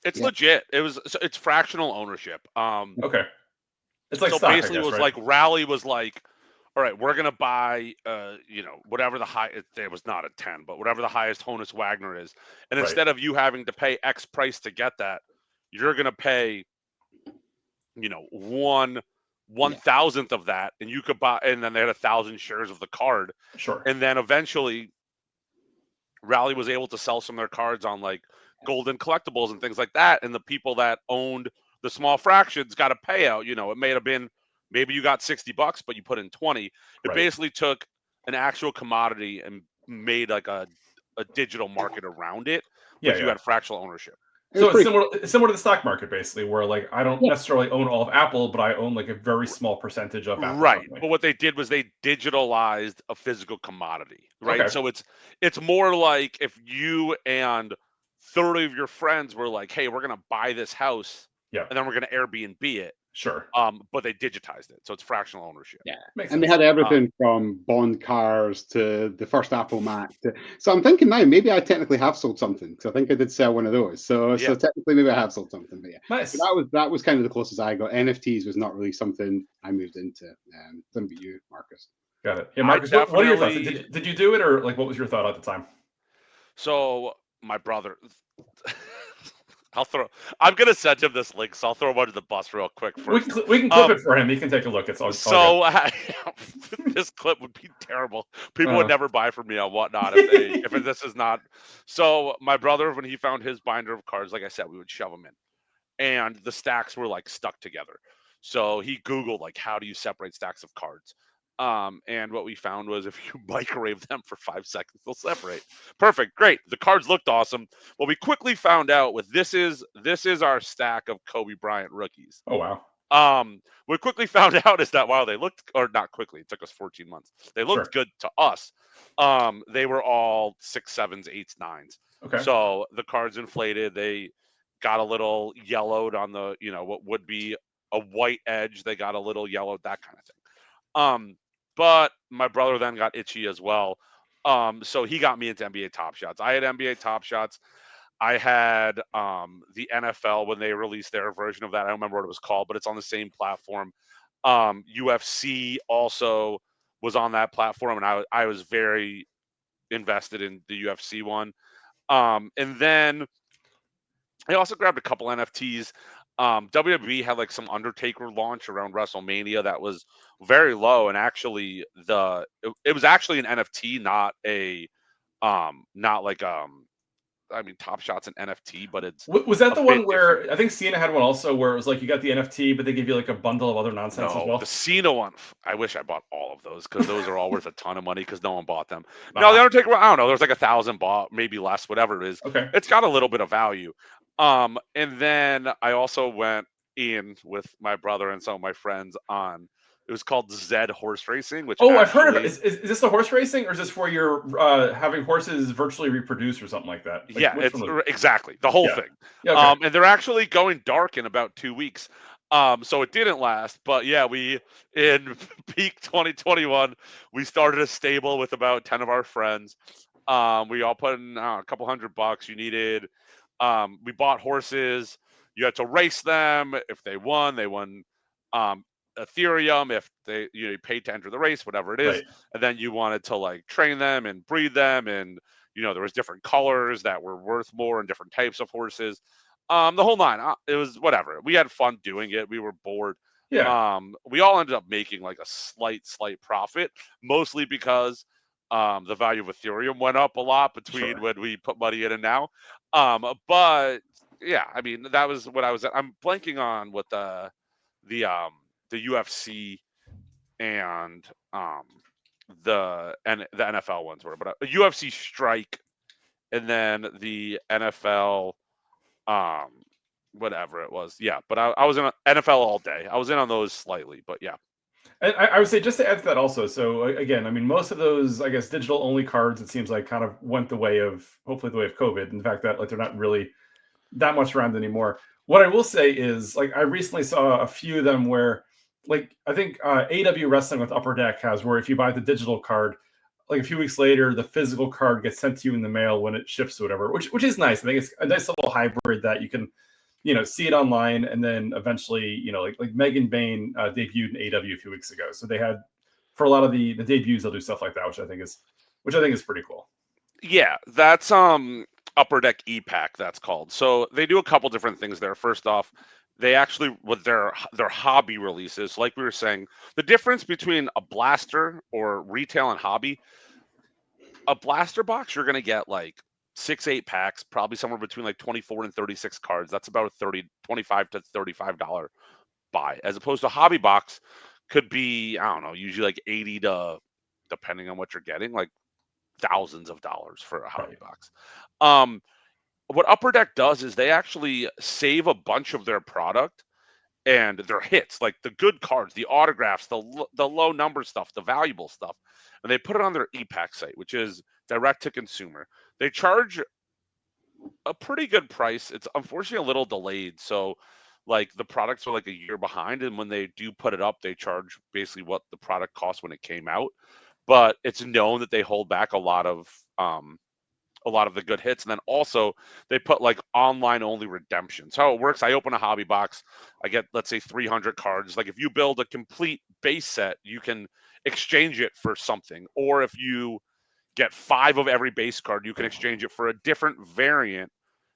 It's legit. It's fractional ownership. Okay. It's like so stock, basically I guess, it was right? like Rally was like all right, we're gonna buy, whatever the high. It was not a 10, but whatever the highest Honus Wagner is, and Right. instead of you having to pay X price to get that, you're gonna pay, one thousandth of that, and you could buy. And then they had 1,000 shares of the card, Sure. and then eventually, Rally was able to sell some of their cards on like Golden Collectibles and things like that, and the people that owned the small fractions got a payout. It may have been maybe you got $60, but you put in 20. It Right. basically took an actual commodity and made like a digital market around it, but you had fractional ownership. So it's similar to the stock market, basically, where like I don't necessarily own all of Apple, but I own like a very small percentage of Apple. Right. Company. But what they did was they digitalized a physical commodity, right? Okay. So it's more like if you and 30 of your friends were like, hey, we're gonna buy this house, Yeah. and then we're gonna Airbnb it. Sure. But they digitized it, so it's fractional ownership. Yeah, Makes and sense. they had everything from Bond cars to the first Apple Mac. So I'm thinking now maybe I technically have sold something because I think I did sell one of those. So technically maybe I have sold something. But yeah, Nice. So that was kind of the closest I got. NFTs was not really something I moved into. Didn't be you, Marcus. Got it. Yeah, Marcus. What are your thoughts? Did you do it, or like what was your thought at the time? So my brother. I'm gonna send him this link, so I'll throw him under the bus real quick first. We can clip it for him. He can take a look. It's all good. This clip would be terrible. People would never buy from me on whatnot if this is not. So my brother, when he found his binder of cards, like I said, we would shove them in, and the stacks were like stuck together. So he Googled like how do you separate stacks of cards. And what we found was if you microwave them for 5 seconds, they'll separate. Perfect, great. The cards looked awesome. Well, we quickly found out with this is our stack of Kobe Bryant rookies. Oh wow. We quickly found out is that while they looked, or not quickly, it took us 14 months. They looked good to us. They were all 6, 7s, 8s, 9s. Okay. So the cards inflated. They got a little yellowed on the, what would be a white edge. They got a little yellowed, that kind of thing. But my brother then got itchy as well. So he got me into NBA Top Shots. I had NBA Top Shots. I had the NFL when they released their version of that. I don't remember what it was called, but it's on the same platform. UFC also was on that platform, and I was very invested in the UFC one. And then I also grabbed a couple NFTs. WWE had like some Undertaker launch around WrestleMania that was very low, and actually it was actually an NFT, not like I mean, Top Shot's an NFT, but it's was that the one where different. I think Cena had one also where it was like you got the NFT, but they give you like a bundle of other nonsense as well. The Cena one, I wish I bought all of those because those are all worth a ton of money because no one bought them. No, the Undertaker, I don't know. There's like 1,000 bought, maybe less, whatever it is. Okay. It's got a little bit of value. And then I also went in with my brother and some of my friends on. It was called Zed Horse Racing, which I've heard of it. Is this the horse racing, or is this where you're having horses virtually reproduce or something like that? Like, yeah, it's exactly the whole thing. Yeah, okay. And they're actually going dark in about 2 weeks. So it didn't last, but yeah, we in peak 2021, we started a stable with about 10 of our friends. We all put in a couple $100. You needed, we bought horses. You had to race them. If they won, Ethereum. If they paid to enter the race, whatever it is, Right. and then you wanted to like train them and breed them, and there was different colors that were worth more and different types of horses. The whole nine. It was whatever. We had fun doing it. We were bored. Yeah. We all ended up making like a slight profit, mostly because the value of Ethereum went up a lot between when we put money in and now. But yeah, I mean that was what I was. I'm blanking on what the UFC and the NFL ones were, but a UFC Strike, and then the NFL whatever it was. Yeah, but I was in NFL all day. I was in on those slightly, but yeah. And I would say just to add to that also. So again, I mean, most of those, I guess, digital only cards, it seems like kind of went the way of hopefully the way of COVID, and the fact that like they're not really that much around anymore. What I will say is like I recently saw a few of them where like I think AW Wrestling with Upper Deck has where if you buy the digital card, like a few weeks later, the physical card gets sent to you in the mail when it ships or whatever, which is nice. I think it's a nice little hybrid that you can, see it online and then eventually, like Megan Bain debuted in AW a few weeks ago. So they had for a lot of the debuts, they'll do stuff like that, which I think is pretty cool. Yeah, that's Upper Deck E-Pack, that's called. So they do a couple different things there. First off, they actually, with their hobby releases, like we were saying, the difference between a blaster or retail and hobby, a blaster box, you're gonna get like 6-8 packs, probably somewhere between like 24 and 36 cards. That's about a $25 to $35 buy. As opposed to a hobby box, could be, I don't know, usually like 80 to, depending on what you're getting, like thousands of dollars for a hobby Right. box. What Upper Deck does is they actually save a bunch of their product and their hits, like the good cards, the autographs, the low number stuff, the valuable stuff, and they put it on their e-pack site, which is direct to consumer. They charge a pretty good price. It's unfortunately a little delayed, so like the products are like a year behind, and when they do put it up, they charge basically what the product cost when it came out. But it's known that they hold back a lot of the good hits. And then also they put like online only redemptions. How it works, I open a hobby box, I get, let's say, 300 cards. Like if you build a complete base set, you can exchange it for something. Or if you get 5 of every base card, you can exchange it for a different variant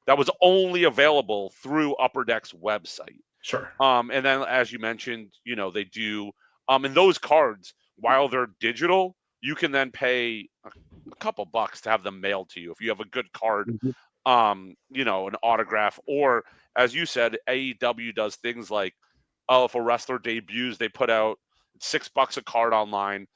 that was only available through Upper Deck's website. Sure. And then, as you mentioned, they do, in those cards, while they're digital, you can then pay a couple bucks to have them mailed to you if you have a good card, Mhm. an autograph, or as you said, AEW does things like, oh, if a wrestler debuts, they put out $6 a card online,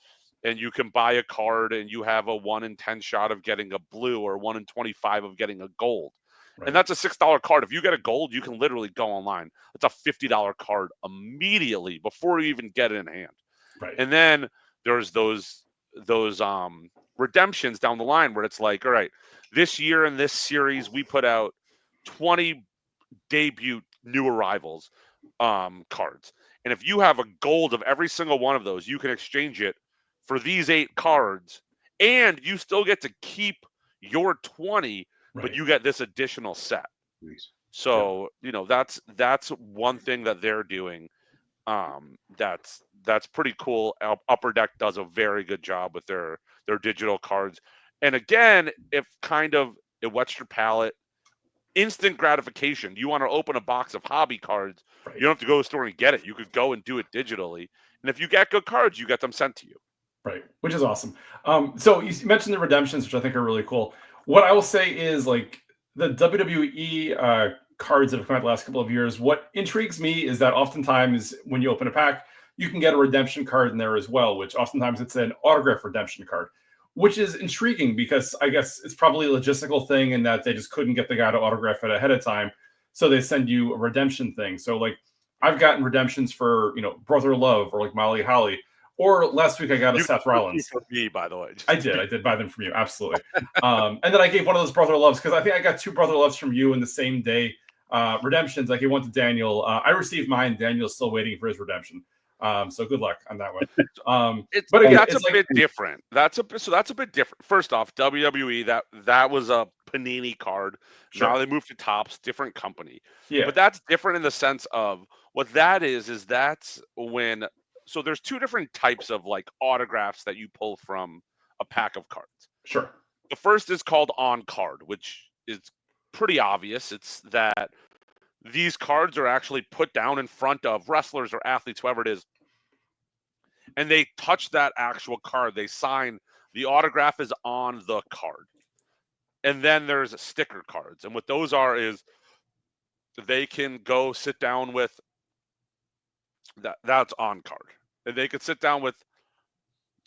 and you can buy a card, and you have a 1 in 10 shot of getting a blue or 1 in 25 of getting a gold. And Right. that's a $6 card. If you get a gold, you can literally go online. It's a $50 card immediately before you even get it in hand. Right. And then there's those redemptions down the line where it's like, all right, this year in this series we put out 20 debut new arrivals cards. And if you have a gold of every single one of those, you can exchange it for these 8 cards, and you still get to keep your 20, but Right. you get this additional set. Nice. So, that's one thing that they're doing. That's pretty cool. Upper Deck does a very good job with their digital cards. And again, if kind of it whets your palate, instant gratification. You want to open a box of hobby cards, Right. you don't have to go to the store and get it. You could go and do it digitally. And if you get good cards, you get them sent to you. Right, which is awesome. So you mentioned the redemptions, which I think are really cool. What I will say is like the WWE cards that have come out the last couple of years. What intrigues me is that oftentimes when you open a pack, you can get a redemption card in there as well, which oftentimes it's an autograph redemption card, which is intriguing because I guess it's probably a logistical thing in that they just couldn't get the guy to autograph it ahead of time, so they send you a redemption thing. So like I've gotten redemptions for Brother Love or like Molly Holly, or last week I got a You Seth got two Rollins. for me, by the way. I did buy them from you, absolutely. And then I gave one of those Brother Loves because I think I got 2 Brother Loves from you in the same day. Redemptions. I gave one to Daniel. I received mine. Daniel's still waiting for his redemption. So good luck on that one. It's But again, that's a it's like bit different. That's a bit different. First off, WWE, that was a Panini card. Now sure, they moved to Topps, different company. yeah, But that's different in the sense of what that is that's when, so there's 2 different types of like autographs that you pull from a pack of cards. sure, The first is called on card, which is pretty obvious. It's that these cards are actually put down in front of wrestlers or athletes, whoever it is, and they touch that actual card. They sign, the autograph is on the card. And then there's sticker cards. And what those are is they can go sit down with that's on card. And they could sit down with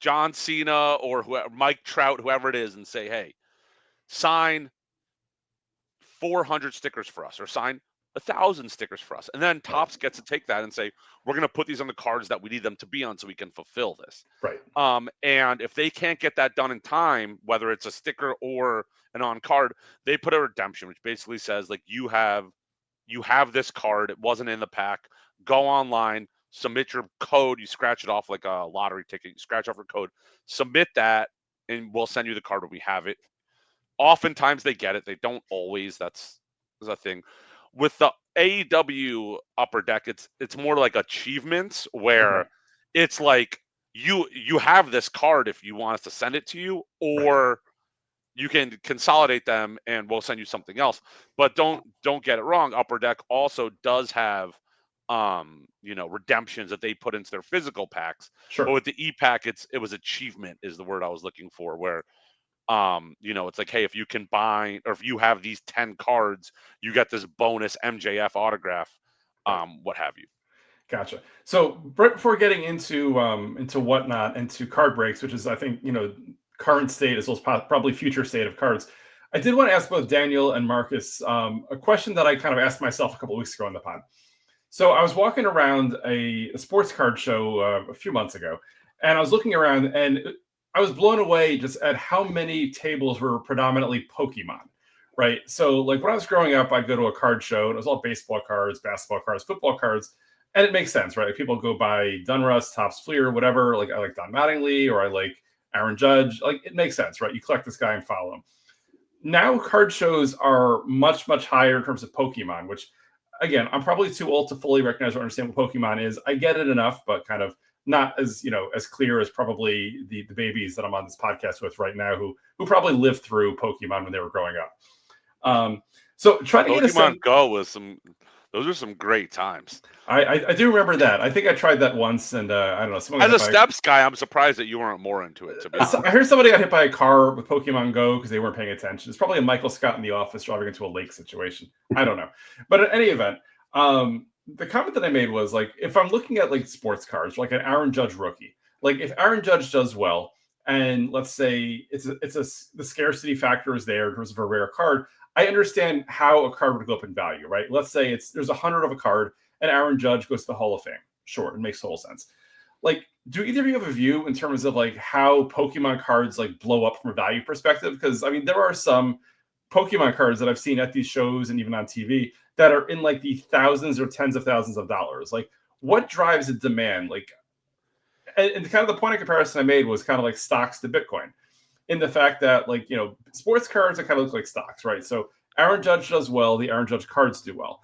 John Cena or whoever, Mike Trout, whoever it is, and say, hey, sign 400 stickers for us, or sign 1,000 stickers for us. And then right, Topps gets to take that and say, we're going to put these on the cards that we need them to be on so we can fulfill this. right, And if they can't get that done in time, whether it's a sticker or an on card, they put a redemption, which basically says like you have this card. It wasn't in the pack. Go online, submit your code. You scratch it off like a lottery ticket. You scratch off your code, submit that, and we'll send you the card when we have it. Oftentimes they get it. They don't always. That's a thing. With the AEW Upper Deck, it's more like achievements okay, where it's like you have this card if you want us to send it to you, or you can consolidate them and we'll send you something else. But don't get it wrong. Upper Deck also does have redemptions that they put into their physical packs. Sure. But with the e-pack, it was achievement is the word I was looking for, where it's like, hey, if you combine or if you have these 10 cards, you get this bonus MJF autograph, what have you. Gotcha. So right before getting into whatnot, into card breaks, which is I think current state as well as probably future state of cards, I did want to ask both Daniel and Marcus a question that I kind of asked myself a couple of weeks ago on the pod. So I was walking around a sports card show a few months ago, and I was looking around, and I was blown away just at how many tables were predominantly Pokemon. Right. So like when I was growing up, I'd go to a card show and it was all baseball cards, basketball cards, football cards. And it makes sense, right? Like people go buy Dunruss, Topps Fleer, whatever. Like I like Don Mattingly or I like Aaron Judge. Like it makes sense, right? You collect this guy and follow him. Now card shows are much, much higher in terms of Pokemon, which again, I'm probably too old to fully recognize or understand what Pokemon is. I get it enough, but kind of not as as clear as probably the babies that I'm on this podcast with right now who probably lived through Pokemon when they were growing up. So trying to get a sense. Pokemon Go was those are some great times. I do remember that. I think I tried that once, and I don't know. Someone As a Steps guy, I'm surprised that you weren't more into it, to be honest. I heard somebody got hit by a car with Pokemon Go because they weren't paying attention. It's probably a Michael Scott in the office driving into a lake situation. I don't know. But in any event, the comment that I made was like, if I'm looking at like sports cards, like an Aaron Judge rookie, like if Aaron Judge does well, and let's say the scarcity factor is there in terms of a rare card, I understand how a card would go up in value, right? Let's say there's 100 of a card, and Aaron Judge goes to the Hall of Fame. Sure, it makes total sense. Like, do either of you have a view in terms of like how Pokemon cards like blow up from a value perspective? Because I mean, there are some Pokemon cards that I've seen at these shows and even on TV that are in like the thousands or tens of thousands of dollars. Like, what drives the demand? Like, and kind of the point of comparison I made was kind of like stocks to Bitcoin, in the fact that like sports cards that kind of look like stocks, right? So Aaron Judge does well, the Aaron Judge cards do well.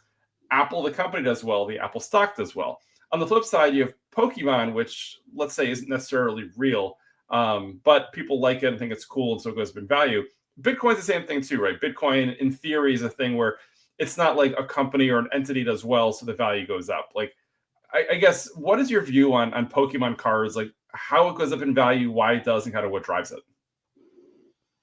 Apple, the company, does well, the Apple stock does well. On the flip side, you have Pokemon, which let's say isn't necessarily real, but people like it and think it's cool, and so it goes up in value. Bitcoin's the same thing too, right? Bitcoin, in theory, is a thing where it's not like a company or an entity does well, so the value goes up. Like, I guess, what is your view on Pokemon cards? Like, how it goes up in value, why it does, and kind of what drives it?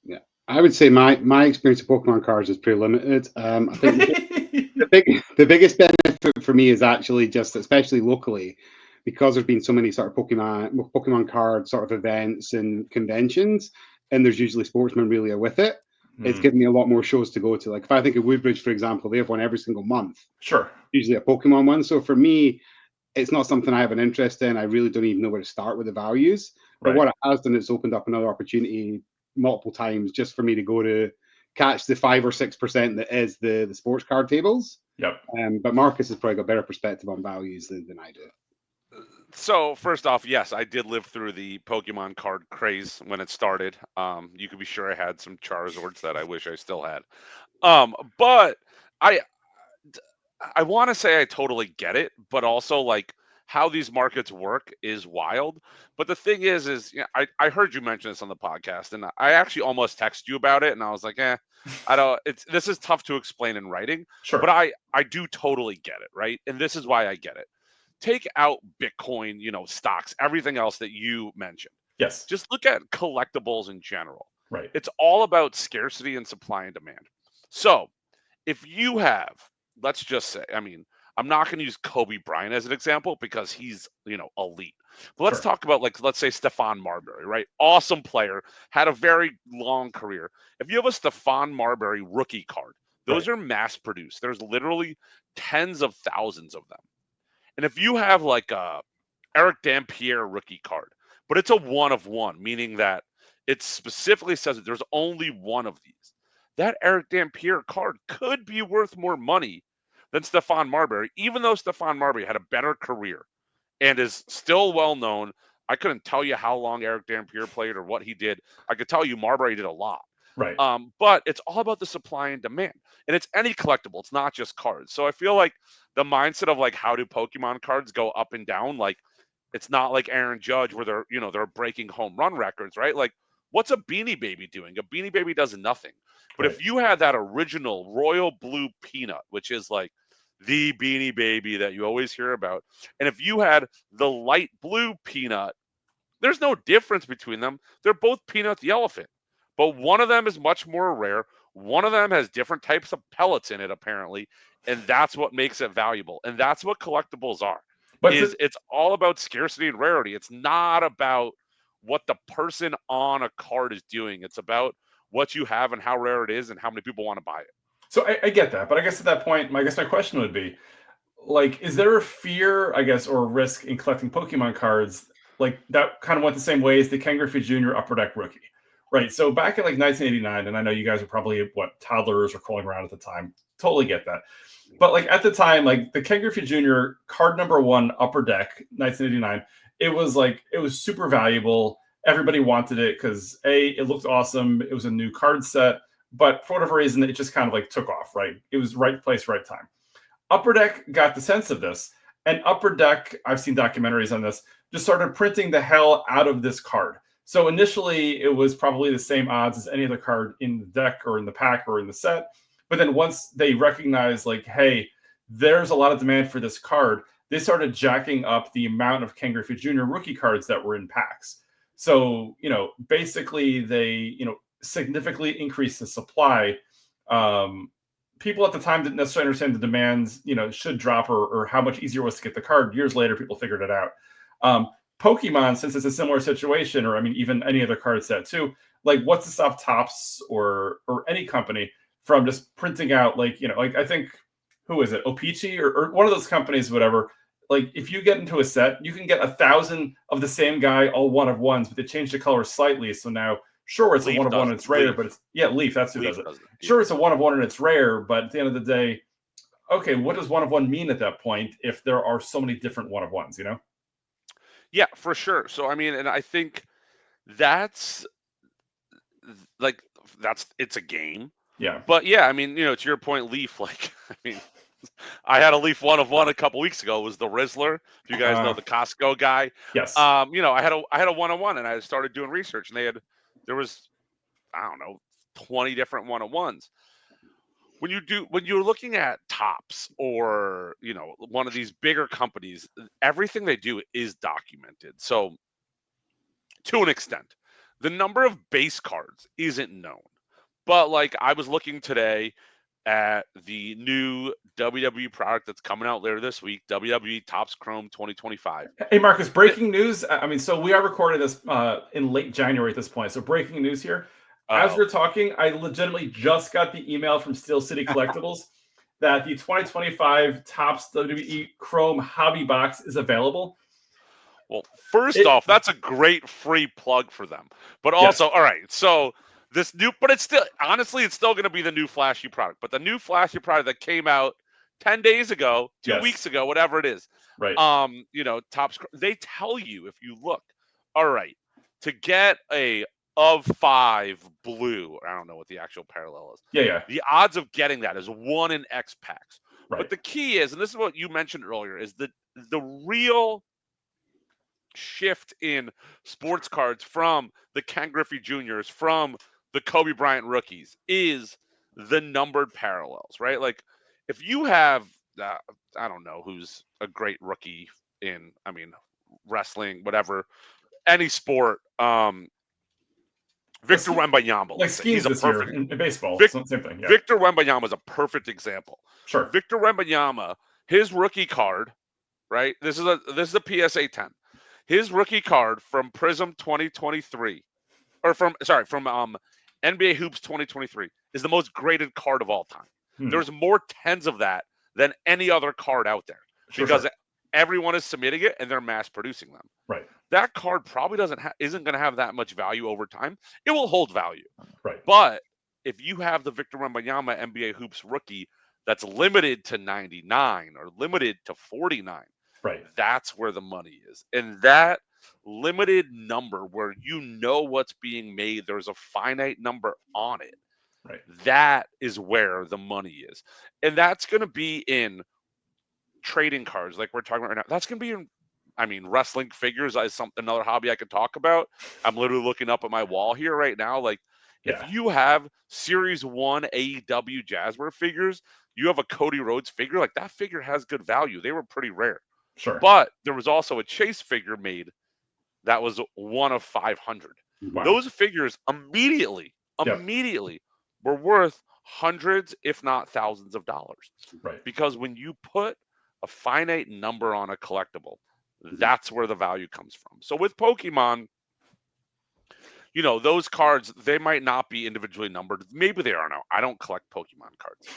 Yeah, I would say my experience of Pokemon cards is pretty limited. I think the biggest benefit for me is actually just, especially locally, because there's been so many sort of Pokemon card sort of events and conventions, and there's usually sports memorabilia with it. It's given me a lot more shows to go to. Like if I think of Woodbridge, for example, they have one every single month. Sure. Usually a Pokemon one. So for me, it's not something I have an interest in. I really don't even know where to start with the values. But what it has done is opened up another opportunity multiple times just for me to go to catch the 5 or 6% that is the sports card tables. Yep. But Marcus has probably got better perspective on values than I do. So first off, yes, I did live through the Pokemon card craze when it started. You could be sure I had some Charizards that I wish I still had. But I want to say I totally get it, but also like how these markets work is wild. But the thing is I heard you mention this on the podcast, and I actually almost texted you about it, and I was like, I don't. This is tough to explain in writing. Sure. But I do totally get it, right? And this is why I get it. Take out Bitcoin, stocks, everything else that you mentioned. Yes. Just look at collectibles in general. Right. It's all about scarcity and supply and demand. So if you have, let's just say, I mean, I'm not going to use Kobe Bryant as an example because he's, elite. But let's talk about, like, let's say Stephon Marbury, right? Awesome player, had a very long career. If you have a Stephon Marbury rookie card, those are mass produced. There's literally tens of thousands of them. And if you have like a Eric Dampier rookie card, but it's a one of one, meaning that it specifically says that there's only one of these, that Eric Dampier card could be worth more money than Stephon Marbury, even though Stephon Marbury had a better career and is still well known. I couldn't tell you how long Eric Dampier played or what he did. I could tell you Marbury did a lot. Right. But it's all about the supply and demand, and it's any collectible. It's not just cards. So I feel like the mindset of like, how do Pokemon cards go up and down? Like, It's not like Aaron Judge where they're breaking home run records, right? Like, what's a Beanie Baby doing? A Beanie Baby does nothing. But Right. if you had that original royal blue peanut, which is like the Beanie Baby that you always hear about, and if you had the light blue peanut, there's no difference between them. They're both Peanut the elephant, but one of them is much more rare. One of them has different types of pellets in it, apparently, and that's what makes it valuable. And that's what collectibles are. But Is it's all about scarcity and rarity. It's not about what the person on a card is doing. It's about what you have and how rare it is and how many people want to buy it. so I get that, but I guess at that point, I guess my question would be, like, is there a fear, I guess, or a risk in collecting Pokemon cards like that kind of went the same way as the Ken Griffey Jr. Upper Deck rookie, right? So back in like 1989, and I know you guys were probably what toddlers or crawling around at the time. Totally get that. But like at the time, like the Ken Griffey Jr. card number 1 Upper Deck 1989, it was super valuable. Everybody wanted it because it looked awesome. It was a new card set, but for whatever reason, it just kind of like took off. Right? It was right place, right time. Upper Deck got the sense of this, and Upper Deck, I've seen documentaries on this, just started printing the hell out of this card. So initially, it was probably the same odds as any other card in the deck or in the pack or in the set. But then once they recognized, like, hey, there's a lot of demand for this card, they started jacking up the amount of Ken Griffey Jr. rookie cards that were in packs. So, basically they, significantly increased the supply. People at the time didn't necessarily understand the demands, should drop or how much easier it was to get the card. Years later, people figured it out. Pokemon, since it's a similar situation, or I mean, even any other card set too, like what's to stop Topps or any company from just printing out like I think who is it, Opeachy or one of those companies, whatever. Like if you get into a set, you can get 1,000 of the same guy, all one of ones, but they change the color slightly. So now, sure, it's a one of one, and it's rare, but it's Leaf. That's who Leaf does it. does it. Yeah. Sure, it's a one of one and it's rare, but at the end of the day, okay, what does one of one mean at that point if there are so many different one of ones? Yeah, for sure. So I mean, and I think that's like it's a game. Yeah. But yeah, I mean, to your point, Leaf, like, I mean, I had a Leaf one of one a couple weeks ago. It was the Rizzler. If you guys know the Costco guy. Yes. I had a one on one, and I started doing research, and there was, I don't know, 20 different one on ones. When you're looking at Topps or one of these bigger companies, everything they do is documented. So to an extent, the number of base cards isn't known. But like I was looking today at the new WWE product that's coming out later this week, WWE Topps Chrome 2025. Hey, Marcus, breaking news. I mean, so we are recording this in late January at this point. So breaking news here. As we're talking, I legitimately just got the email from Steel City Collectibles that the 2025 Topps WWE Chrome Hobby Box is available. Well, first off, that's a great free plug for them. But also, all right, so but it's still, honestly, it's still going to be the new flashy product. But the new flashy product that came out 10 days ago, 2 weeks ago, whatever it is, right? Topps, they tell you if you look, all right, to get a of 5 blue, I don't know what the actual parallel is. Yeah. The odds of getting that is 1 in X packs. Right. But the key is, and this is what you mentioned earlier, is the real shift in sports cards from the Ken Griffey Juniors, from the Kobe Bryant rookies, is the numbered parallels, right? Like if you have, I don't know who's a great rookie in, I mean, wrestling, whatever, any sport. Victor Wembanyama, like he's a perfect in baseball. Same thing. Yeah. Victor Wembanyama is a perfect example. Sure. Victor Wembanyama, his rookie card, right? This is a PSA 10. His rookie card from Prism 2023, or from NBA Hoops 2023, is the most graded card of all time. There's more tens of that than any other card out there because everyone is submitting it and they're mass producing them. Right. That card probably isn't going to have that much value over time. It will hold value. Right. But if you have the Victor Wembanyama NBA Hoops rookie that's limited to 99 or limited to 49, right, that's where the money is. And that limited number where what's being made, there's a finite number on it. Right. That is where the money is. And that's going to be in trading cards like we're talking about right now. That's going to be in, I mean, wrestling figures is another hobby I could talk about. I'm literally looking up at my wall here right now. Like, if you have Series 1 AEW Jazzware figures, you have a Cody Rhodes figure, like that figure has good value. They were pretty rare. Sure. But there was also a Chase figure made that was one of 500. Wow. Those figures immediately were worth hundreds, if not thousands of dollars. Right. Because when you put a finite number on a collectible, that's where the value comes from. So with Pokemon, you know, those cards, they might not be individually numbered. Maybe they are now. I don't collect Pokemon cards.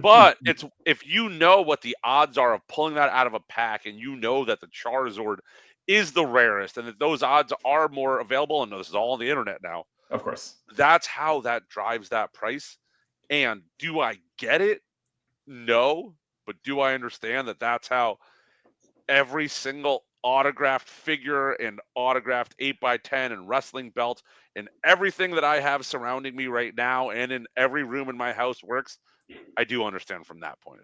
But it's if you know what the odds are of pulling that out of a pack, and you know that the Charizard is the rarest and that those odds are more available, and this is all on the internet now. Of course. That's how that drives that price. And do I get it? No. But do I understand that that's how every single autographed figure and autographed 8x10 and wrestling belts and everything that I have surrounding me right now and in every room in my house works? I do understand from that point.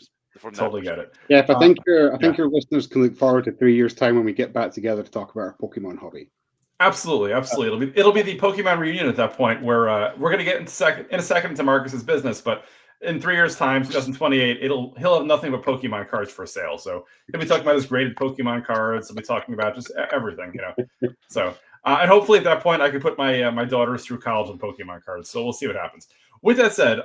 Totally get it. Yeah, I think your listeners can look forward to 3 years' time when we get back together to talk about our Pokemon hobby. Absolutely. It'll be the Pokemon reunion at that point, where we're gonna get in a second into Marcus's business, but in 3 years' time, 2028, he'll have nothing but Pokemon cards for sale. So he'll be talking about his graded Pokemon cards. He'll be talking about just everything, you know. So and hopefully at that point, I can put my daughters through college on Pokemon cards. So we'll see what happens. With that said,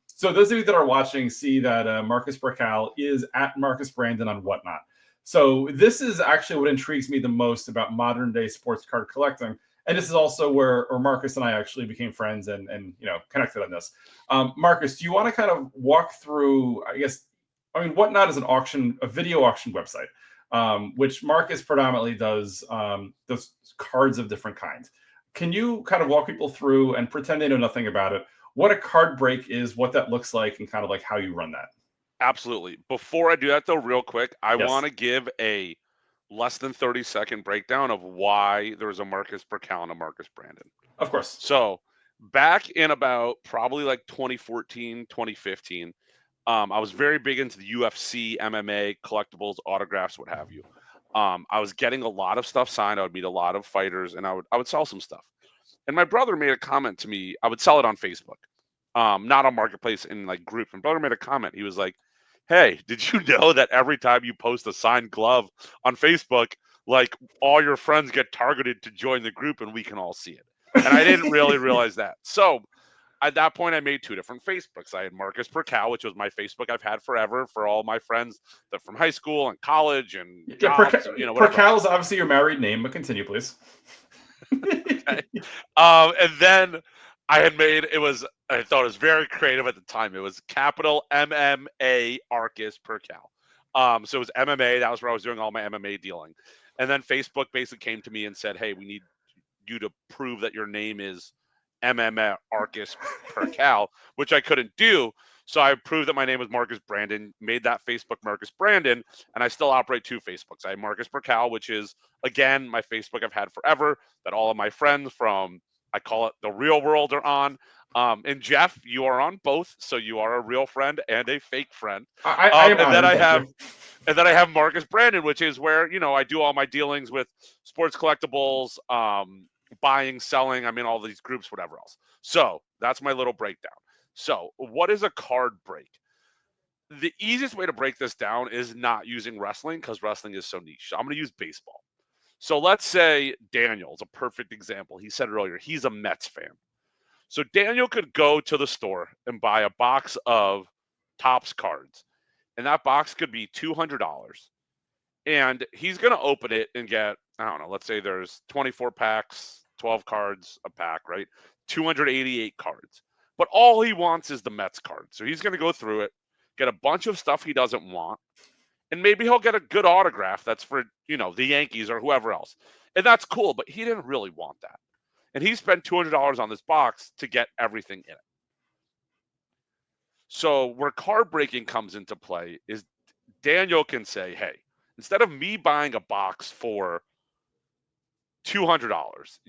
so those of you that are watching see that Marcus Perkal is at Marcus Brandon on Whatnot. So this is actually what intrigues me the most about modern day sports card collecting. And this is also where Marcus and I actually became friends and you know, connected on this. Marcus, do you want to kind of walk through, Whatnot is a video auction website, which Marcus predominantly does cards of different kinds. Can you kind of walk people through and pretend they know nothing about it, what a card break is, what that looks like, and kind of like how you run that? Absolutely. Before I do that, though, real quick, I Yes. want to give a less than 30-second breakdown of why there's a Marcus Perkal and a Marcus Brandon. Of course. So back in about probably like 2014, 2015, I was very big into the UFC, MMA, collectibles, autographs, what have you. I was getting a lot of stuff signed. I would meet a lot of fighters, and I would sell some stuff. And my brother made a comment to me. I would sell it on Facebook, not on Marketplace in like groups. My brother made a comment. He was like, "Hey, did you know that every time you post a signed glove on Facebook, like all your friends get targeted to join the group and we can all see it?" And I didn't really realize that. So at that point, I made two different Facebooks. I had Marcus Perkal, which was my Facebook I've had forever for all my friends that from high school and college and jobs, and, you know, whatever. Perkal is obviously your married name, but continue, please. Okay. And then I had made I thought it was very creative at the time. It was capital MMA Arcus Perkal. So it was MMA. That was where I was doing all my MMA dealing. And then Facebook basically came to me and said, "Hey, we need you to prove that your name is MMA Arcus Perkal," which I couldn't do. So I proved that my name was Marcus Brandon, made that Facebook Marcus Brandon, and I still operate two Facebooks. I have Marcus Perkal, which is, again, my Facebook I've had forever, that all of my friends from, I call it the real world, are on. And Jeff, you are on both, so you are a real friend and a fake friend. And then I have Marcus Brandon, which is where, you know, I do all my dealings with sports collectibles, buying, selling. I'm in all these groups, whatever else. So that's my little breakdown. So what is a card break? The easiest way to break this down is not using wrestling, because wrestling is so niche. So I'm going to use baseball. So let's say Daniel's a perfect example. He said earlier, he's a Mets fan. So Daniel could go to the store and buy a box of Topps cards. And that box could be $200. And he's going to open it and get, I don't know, let's say there's 24 packs, 12 cards a pack, right? 288 cards. But all he wants is the Mets card. So he's going to go through it, get a bunch of stuff he doesn't want, and maybe he'll get a good autograph that's for, you know, the Yankees or whoever else. And that's cool, but he didn't really want that. And he spent $200 on this box to get everything in it. So where card breaking comes into play is Daniel can say, "Hey, instead of me buying a box for $200,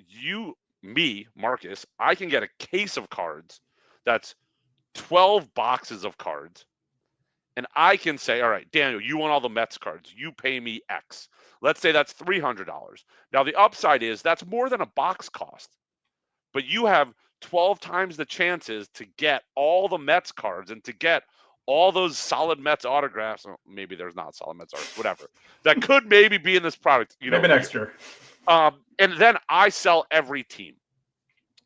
Marcus, I can get a case of cards that's 12 boxes of cards, And I can say, all right, Daniel, you want all the Mets cards. You pay me X. Let's say that's $300. Now, the upside is that's more than a box cost, but you have 12 times the chances to get all the Mets cards and to get all those solid Mets autographs. Well, maybe there's not solid Mets artists, whatever. That could maybe be in this product. Maybe next year. And then I sell every team.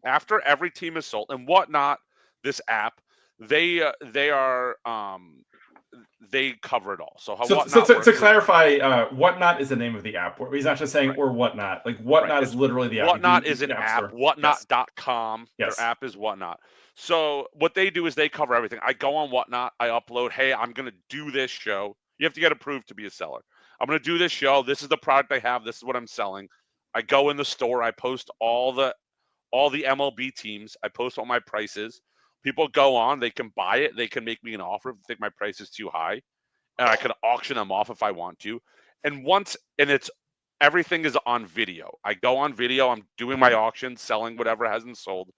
After every team is sold and Whatnot, this app, they cover it all. So how Whatnot to works is clarify, Whatnot is the name of the app. He's not just saying Right. or Whatnot. Like Whatnot Right. is literally the app. Whatnot is an the app. store. Whatnot.com. Yes. Their app is Whatnot. So what they do is they cover everything. I go on Whatnot. I upload, hey, I'm going to do this show. You have to get approved to be a seller. I'm going to do this show. This is the product I have. This is what I'm selling. I go in the store. I post all the MLB teams. I post all my prices. People go on. They can buy it. They can make me an offer if they think my price is too high. And I could auction them off if I want to. And it's everything is on video. I go on video. I'm doing my auction, selling whatever hasn't sold.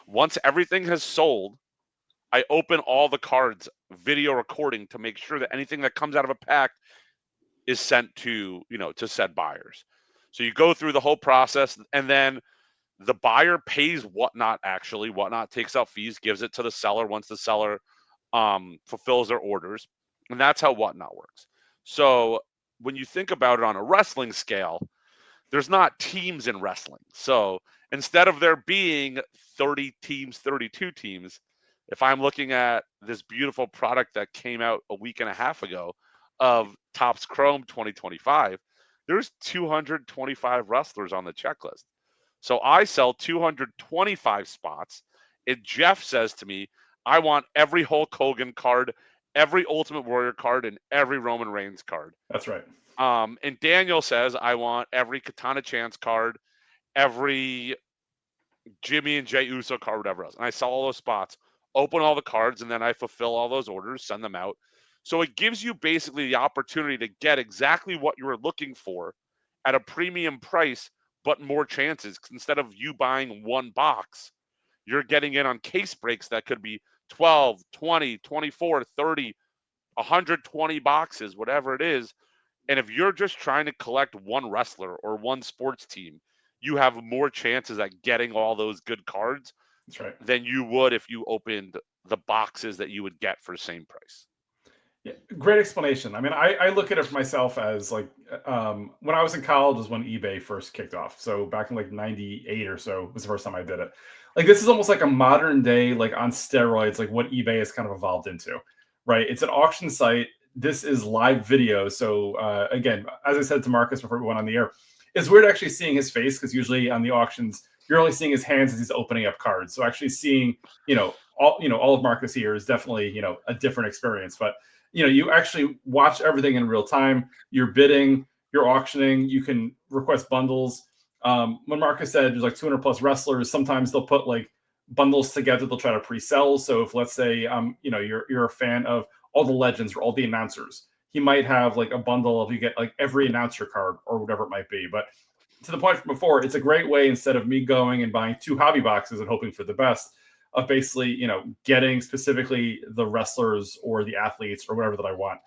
Once everything has sold, I open all the cards, video recording to make sure that anything that comes out of a pack is sent to said buyers. So you go through the whole process, and then the buyer pays Whatnot. Actually, Whatnot takes out fees, gives it to the seller once the seller fulfills their orders, and that's how Whatnot works. So when you think about it on a wrestling scale, there's not teams in wrestling. So instead of there being 30 teams, 32 teams, if I'm looking at this beautiful product that came out a week and a half ago of Topps Chrome 2025, there's 225 wrestlers on the checklist. So I sell 225 spots. And Jeff says to me, I want every Hulk Hogan card, every Ultimate Warrior card, and every Roman Reigns card. That's right. And Daniel says, I want every Katana Chance card, every Jimmy and Jey Uso card, whatever else. And I sell all those spots, open all the cards, and then I fulfill all those orders, send them out. So it gives you basically the opportunity to get exactly what you were looking for at a premium price, but more chances. Instead of you buying one box, you're getting in on case breaks that could be 12, 20, 24, 30, 120 boxes, whatever it is. And if you're just trying to collect one wrestler or one sports team, you have more chances at getting all those good cards That's right. than you would if you opened the boxes that you would get for the same price. Yeah, great explanation. I mean, I look at it for myself as like when I was in college is when eBay first kicked off. So back in like 98 or so was the first time I did it. Like this is almost like a modern day, like on steroids, like what eBay has kind of evolved into, right? It's an auction site. This is live video. So again, as I said to Marcus before we went on the air, it's weird actually seeing his face because usually on the auctions, you're only seeing his hands as he's opening up cards. So actually seeing, all of Marcus here is definitely, a different experience. But you actually watch everything in real time. You're bidding, you're auctioning, you can request bundles. When Marcus said there's like 200 plus wrestlers, sometimes they'll put like bundles together. They'll try to pre-sell. So if let's say, you're a fan of all the legends or all the announcers, he might have like a bundle of you get like every announcer card or whatever it might be. But to the point from before, it's a great way instead of me going and buying 2 hobby boxes and hoping for the best of basically, getting specifically the wrestlers or the athletes or whatever that I want.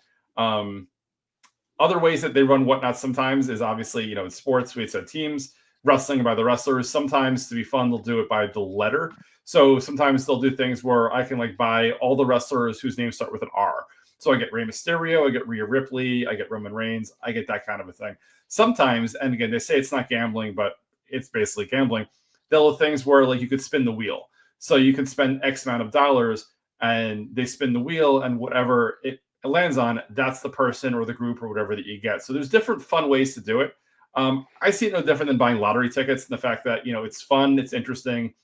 Other ways that they run Whatnot sometimes is obviously, in sports, we said teams, wrestling by the wrestlers. Sometimes to be fun, they'll do it by the letter. So sometimes they'll do things where I can like buy all the wrestlers whose names start with an R. So I get Rey Mysterio, I get Rhea Ripley, I get Roman Reigns, I get that kind of a thing. Sometimes, and again, they say it's not gambling, but it's basically gambling. They'll have things where like you could spin the wheel. So you can spend X amount of dollars and they spin the wheel and whatever it lands on, that's the person or the group or whatever that you get. So there's different fun ways to do it. I see it no different than buying lottery tickets and the fact that, it's fun, it's interesting.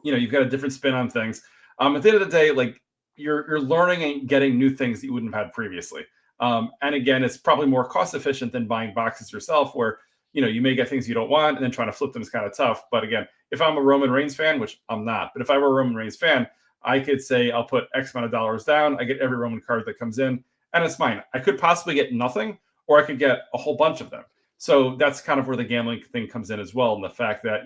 You've got a different spin on things. At the end of the day, like you're learning and getting new things that you wouldn't have had previously. And again, it's probably more cost efficient than buying boxes yourself where, you may get things you don't want and then trying to flip them is kind of tough. But again, if I'm a Roman Reigns fan, which I'm not, but if I were a Roman Reigns fan, I could say I'll put X amount of dollars down. I get every Roman card that comes in and it's mine. I could possibly get nothing or I could get a whole bunch of them. So that's kind of where the gambling thing comes in as well. And the fact that,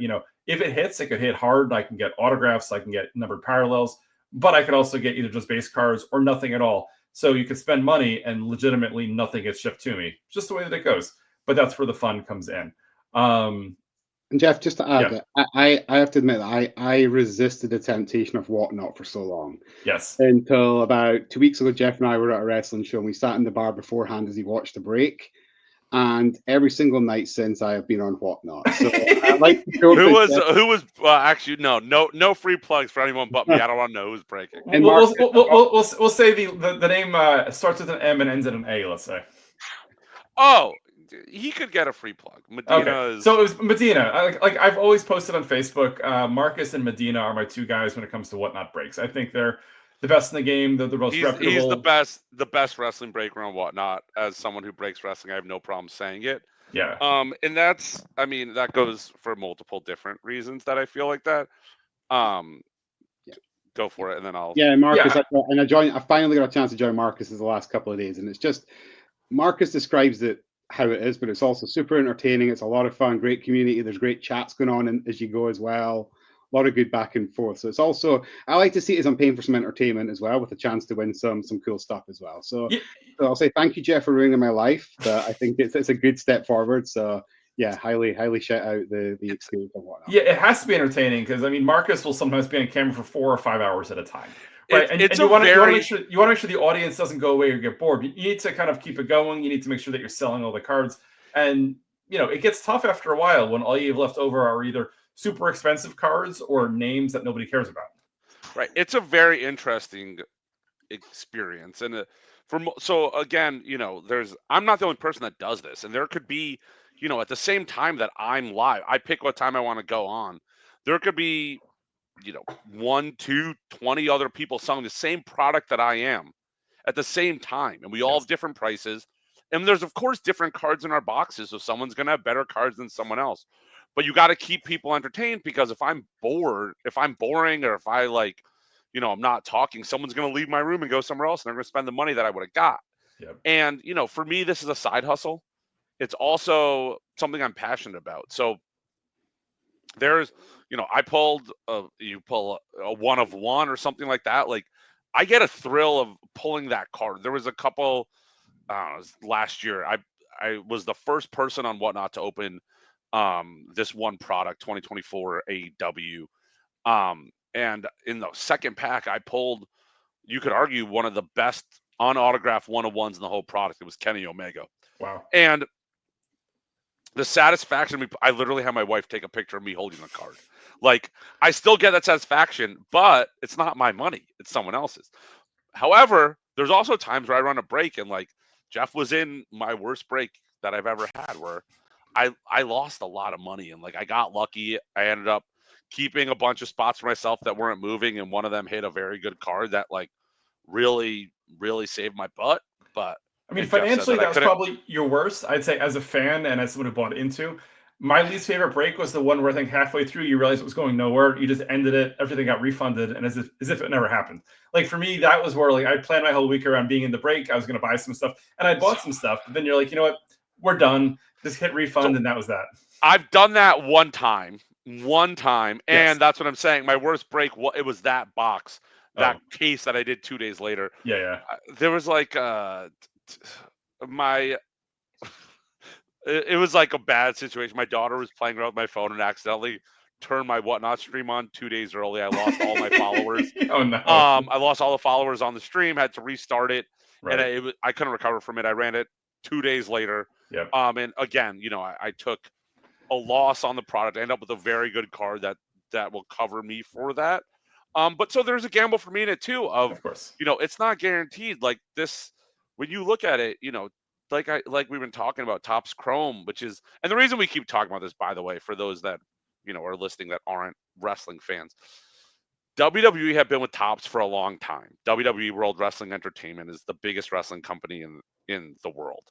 if it hits, it could hit hard. I can get autographs. I can get numbered parallels, but I could also get either just base cards or nothing at all. So you could spend money and legitimately nothing gets shipped to me. Just the way that it goes. But that's where the fun comes in. And Jeff, just to add, Yeah. I have to admit that I resisted the temptation of Whatnot for so long. Yes. Until about 2 weeks ago, Jeff and I were at a wrestling show, and we sat in the bar beforehand as he watched the break. And every single night since, I have been on Whatnot. So I like to joke Who that was Jeff- who was actually no free plugs for anyone but me. I don't want to know who's breaking. And we'll, Mark- we'll say the name starts with an M and ends in an A, let's say. Oh, he could get a free plug. Medina Okay. is So it was Medina. Like I've always posted on Facebook, Marcus and Medina are my two guys when it comes to Whatnot breaks. I think they're the best in the game. They're the most he's reputable. the best wrestling breaker and whatnot. As someone who breaks wrestling, I have no problem saying it. Yeah. And that goes for multiple different reasons that I feel like that. Go for it, and then I'll. Yeah, Marcus. Yeah. I finally got a chance to join Marcus in the last couple of days, and it's just Marcus describes it how it is, but it's also super entertaining. It's a lot of fun, great community. There's great chats going on as you go as well. A lot of good back and forth. So it's also I like to see it as I'm paying for some entertainment as well, with a chance to win some cool stuff as well. So, Yeah. so I'll say thank you, Jeff, for ruining my life. But I think it's a good step forward. So yeah, highly shout out the experience and whatnot. Yeah, it has to be entertaining because I mean Marcus will sometimes be on camera for 4 or 5 hours at a time, right? And you want to make sure the audience doesn't go away or get bored. You need to kind of keep it going. You need to make sure that you're selling all the cards, and it gets tough after a while when all you have left over are either super expensive cards or names that nobody cares about. Right, it's a very interesting experience, and so again, I'm not the only person that does this, and there could be, at the same time that I'm live, I pick what time I want to go on. There could be, 1, 2, 20 other people selling the same product that I am at the same time, and we all have different prices. And there's of course different cards in our boxes, so someone's gonna have better cards than someone else. But you got to keep people entertained, because if I'm boring, or if I I'm not talking, someone's gonna leave my room and go somewhere else, and they're gonna spend the money that I would have got. Yep. And for me, this is a side hustle. It's also something I'm passionate about. So there's, I pulled you pull a 1 of 1 or something like that. Like, I get a thrill of pulling that card. There was a couple, I don't know, it was last year. I was the first person on Whatnot to open this one product, 2024 AEW. And in the second pack, I pulled, you could argue, one of the best unautographed 1-of-1s in the whole product. It was Kenny Omega. Wow. And the satisfaction, I literally have my wife take a picture of me holding the card. Like, I still get that satisfaction, but it's not my money. It's someone else's. However, there's also times where I run a break, and like Jeff was in my worst break that I've ever had, where I lost a lot of money, and like I got lucky. I ended up keeping a bunch of spots for myself that weren't moving, and one of them hit a very good card that like really, really saved my butt. But I mean, and Jeff said financially, that I was couldn't. probably your worst. I'd say as a fan and as someone who bought into, my least favorite break was the one where I think halfway through you realized it was going nowhere. You just ended it. Everything got refunded, and as if it never happened. Like for me, that was where like I planned my whole week around being in the break. I was going to buy some stuff, and I bought some stuff. But then you're like, you know what? We're done. Just hit refund, and that was that. I've done that one time, and Yes. that's what I'm saying. My worst break, it was that box, that Oh. case that I did 2 days later. Yeah. There was like my it was like a bad situation. My daughter was playing around with my phone and accidentally turned my Whatnot stream on 2 days early. I lost all my followers. Oh no. I lost all the followers on the stream, had to restart it, and Right. I couldn't recover from it. I ran it 2 days later. Yep. And again, I took a loss on the product. I end up with a very good card that will cover me for that. But so there's a gamble for me in it too. Of course. It's not guaranteed. Like this, when you look at it, like we've been talking about Topps Chrome, which is, and the reason we keep talking about this, by the way, for those that are listening that aren't wrestling fans, WWE have been with Topps for a long time. WWE World Wrestling Entertainment is the biggest wrestling company in the world.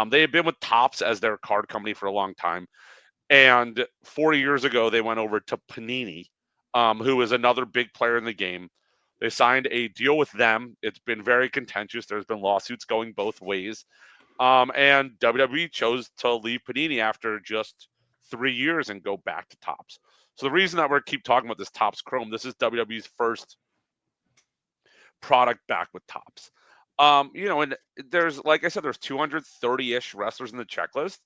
They have been with Topps as their card company for a long time. And 40 years ago, they went over to Panini, who is another big player in the game. They signed a deal with them. It's been very contentious. There's been lawsuits going both ways. And WWE chose to leave Panini after just 3 years and go back to Topps. So the reason that we're keep talking about this Topps Chrome, this is WWE's first product back with Topps. And there's, like I said, there's 230-ish wrestlers in the checklist,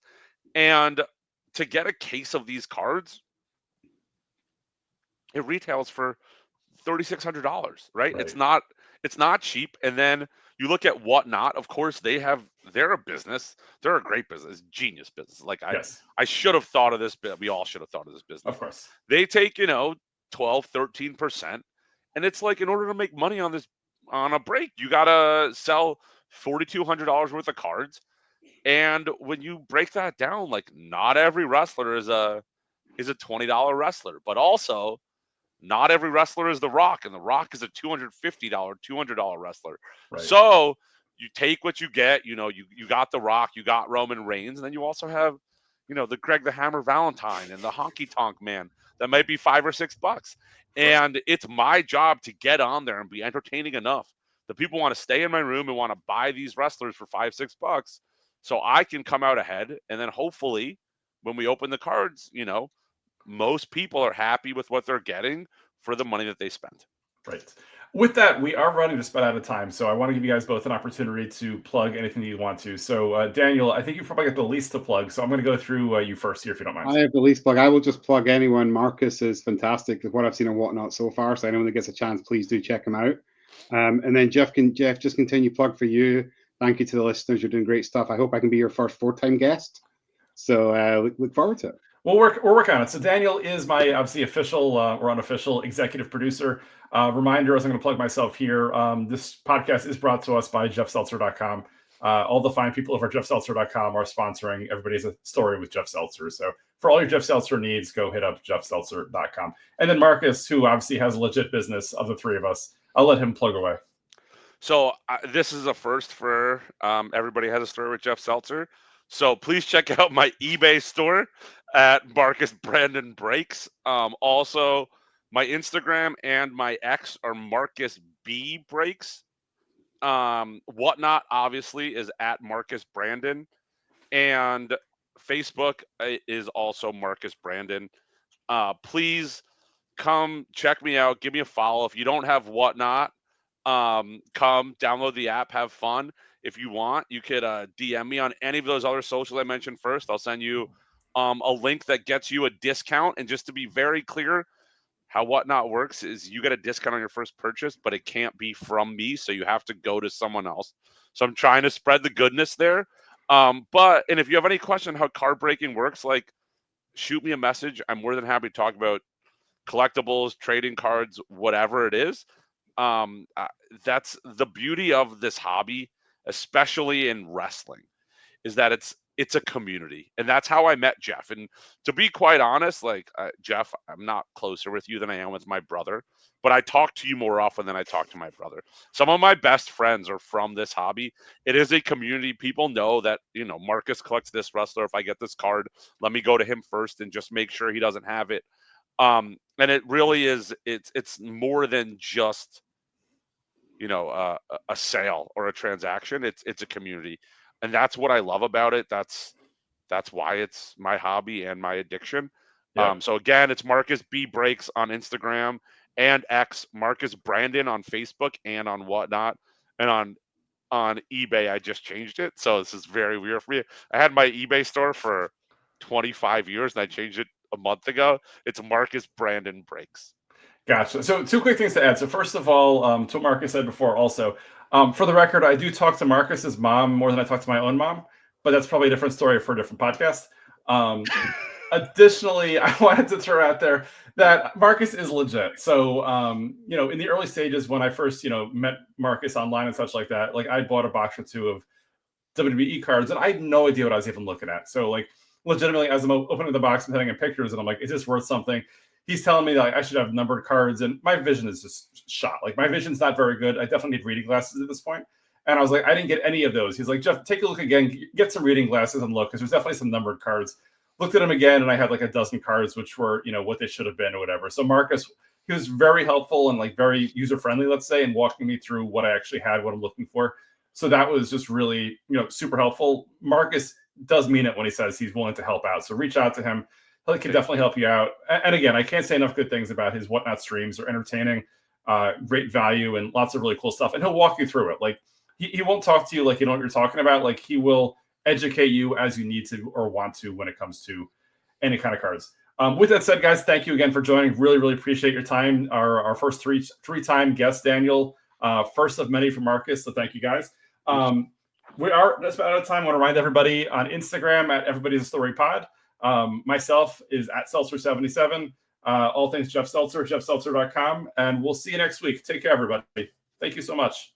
and to get a case of these cards, it retails for $3,600, right? Right. It's not cheap. And then you look at Whatnot. Of course, they're a business. They're a great business, genius business. Like Yes, I should have thought of this. We all should have thought of this business. of course. They take 12, 13%, and it's like, in order to make money on a break, you gotta sell $4,200 worth of cards. And when you break that down, like, not every wrestler is a $20 wrestler, but also not every wrestler is The Rock, and The Rock is a $250, $200 wrestler. Right. So you take what you get. You got The Rock, you got Roman Reigns, and then you also have, the Greg the Hammer Valentine and the Honky Tonk Man that might be $5 or $6. And it's my job to get on there and be entertaining enough that people want to stay in my room and want to buy these wrestlers for $5, $6, so I can come out ahead. And then hopefully, when we open the cards, most people are happy with what they're getting for the money that they spend. Right. With that, we are running just about out of time, so I want to give you guys both an opportunity to plug anything that you want to. So, Daniel, I think you've probably got the least to plug, so I'm going to go through you first here, if you don't mind. I have the least plug. I will just plug anyone. Marcus is fantastic with what I've seen on Whatnot so far, so anyone that gets a chance, please do check him out. And then Jeff, just continue plug for you. Thank you to the listeners. You're doing great stuff. I hope I can be your first 4-time guest. So look forward to it. Well, we're working on it. So Daniel is my obviously official or unofficial executive producer. Reminder, as I'm going to plug myself here, this podcast is brought to us by JeffSeltzer.com. All the fine people over at JeffSeltzer.com are sponsoring Everybody's a Story with Jeff Seltzer. So for all your Jeff Seltzer needs, go hit up JeffSeltzer.com. And then Marcus, who obviously has a legit business of the three of us, I'll let him plug away. So this is a first for Everybody Has a Story with Jeff Seltzer. So please check out my eBay store at Marcus Brandon Breaks. Also, my Instagram and my X are Marcus B Breaks. Whatnot, obviously, is at Marcus Brandon. And Facebook is also Marcus Brandon. Please come check me out. Give me a follow. If you don't have Whatnot, come download the app, have fun. If you want, you could DM me on any of those other socials I mentioned first. I'll send you a link that gets you a discount. And just to be very clear, how Whatnot works is you get a discount on your first purchase, but it can't be from me, so you have to go to someone else. So I'm trying to spread the goodness there. And if you have any question how card breaking works, like, shoot me a message. I'm more than happy to talk about collectibles, trading cards, whatever it is. That's the beauty of this hobby, especially in wrestling, is that it's a community. And that's how I met Jeff. And to be quite honest, like, Jeff, I'm not closer with you than I am with my brother, but I talk to you more often than I talk to my brother. Some of my best friends are from this hobby. It is a community. People know that, Marcus collects this wrestler. If I get this card, let me go to him first and just make sure he doesn't have it. And it really is, it's more than just, a sale or a transaction. It's a community. And that's what I love about it. That's why it's my hobby and my addiction. Yeah. So again, it's Marcus B Breaks on Instagram and X, Marcus Brandon on Facebook and on Whatnot. And on eBay, I just changed it. So this is very weird for me. I had my eBay store for 25 years and I changed it a month ago. It's Marcus Brandon Breaks. Gotcha. So two quick things to add. So first of all, to what Marcus said before also, for the record, I do talk to Marcus's mom more than I talk to my own mom, but that's probably a different story for a different podcast. Additionally, I wanted to throw out there that Marcus is legit. So, in the early stages when I first, met Marcus online and such like that, like I bought a box or two of WWE cards and I had no idea what I was even looking at. So like legitimately as I'm opening the box and hitting in pictures and I'm like, is this worth something? He's telling me that I should have numbered cards and my vision is just shot. Like my vision's not very good. I definitely need reading glasses at this point. And I was like, I didn't get any of those. He's like, Jeff, take a look again, get some reading glasses and look, because there's definitely some numbered cards. Looked at them again and I had like a dozen cards, which were, what they should have been or whatever. So Marcus, he was very helpful and like very user-friendly, let's say, and walking me through what I actually had, what I'm looking for. So that was just really, super helpful. Marcus does mean it when he says he's willing to help out. So reach out to him. He can definitely help you out. And again, I can't say enough good things about his Whatnot streams. They're entertaining, great value, and lots of really cool stuff. And he'll walk you through it. Like he won't talk to you like you know what you're talking about. Like he will educate you as you need to or want to when it comes to any kind of cards. With that said, guys, thank you again for joining. Really, really appreciate your time. Our first three-time guest, Daniel, first of many for Marcus. So thank you, guys. We are just about out of time. I want to remind everybody on Instagram at Everybody's a Story Pod. Myself is at Seltzer77. All things Jeff Seltzer, jeffseltzer.com. And we'll see you next week. Take care, everybody. Thank you so much.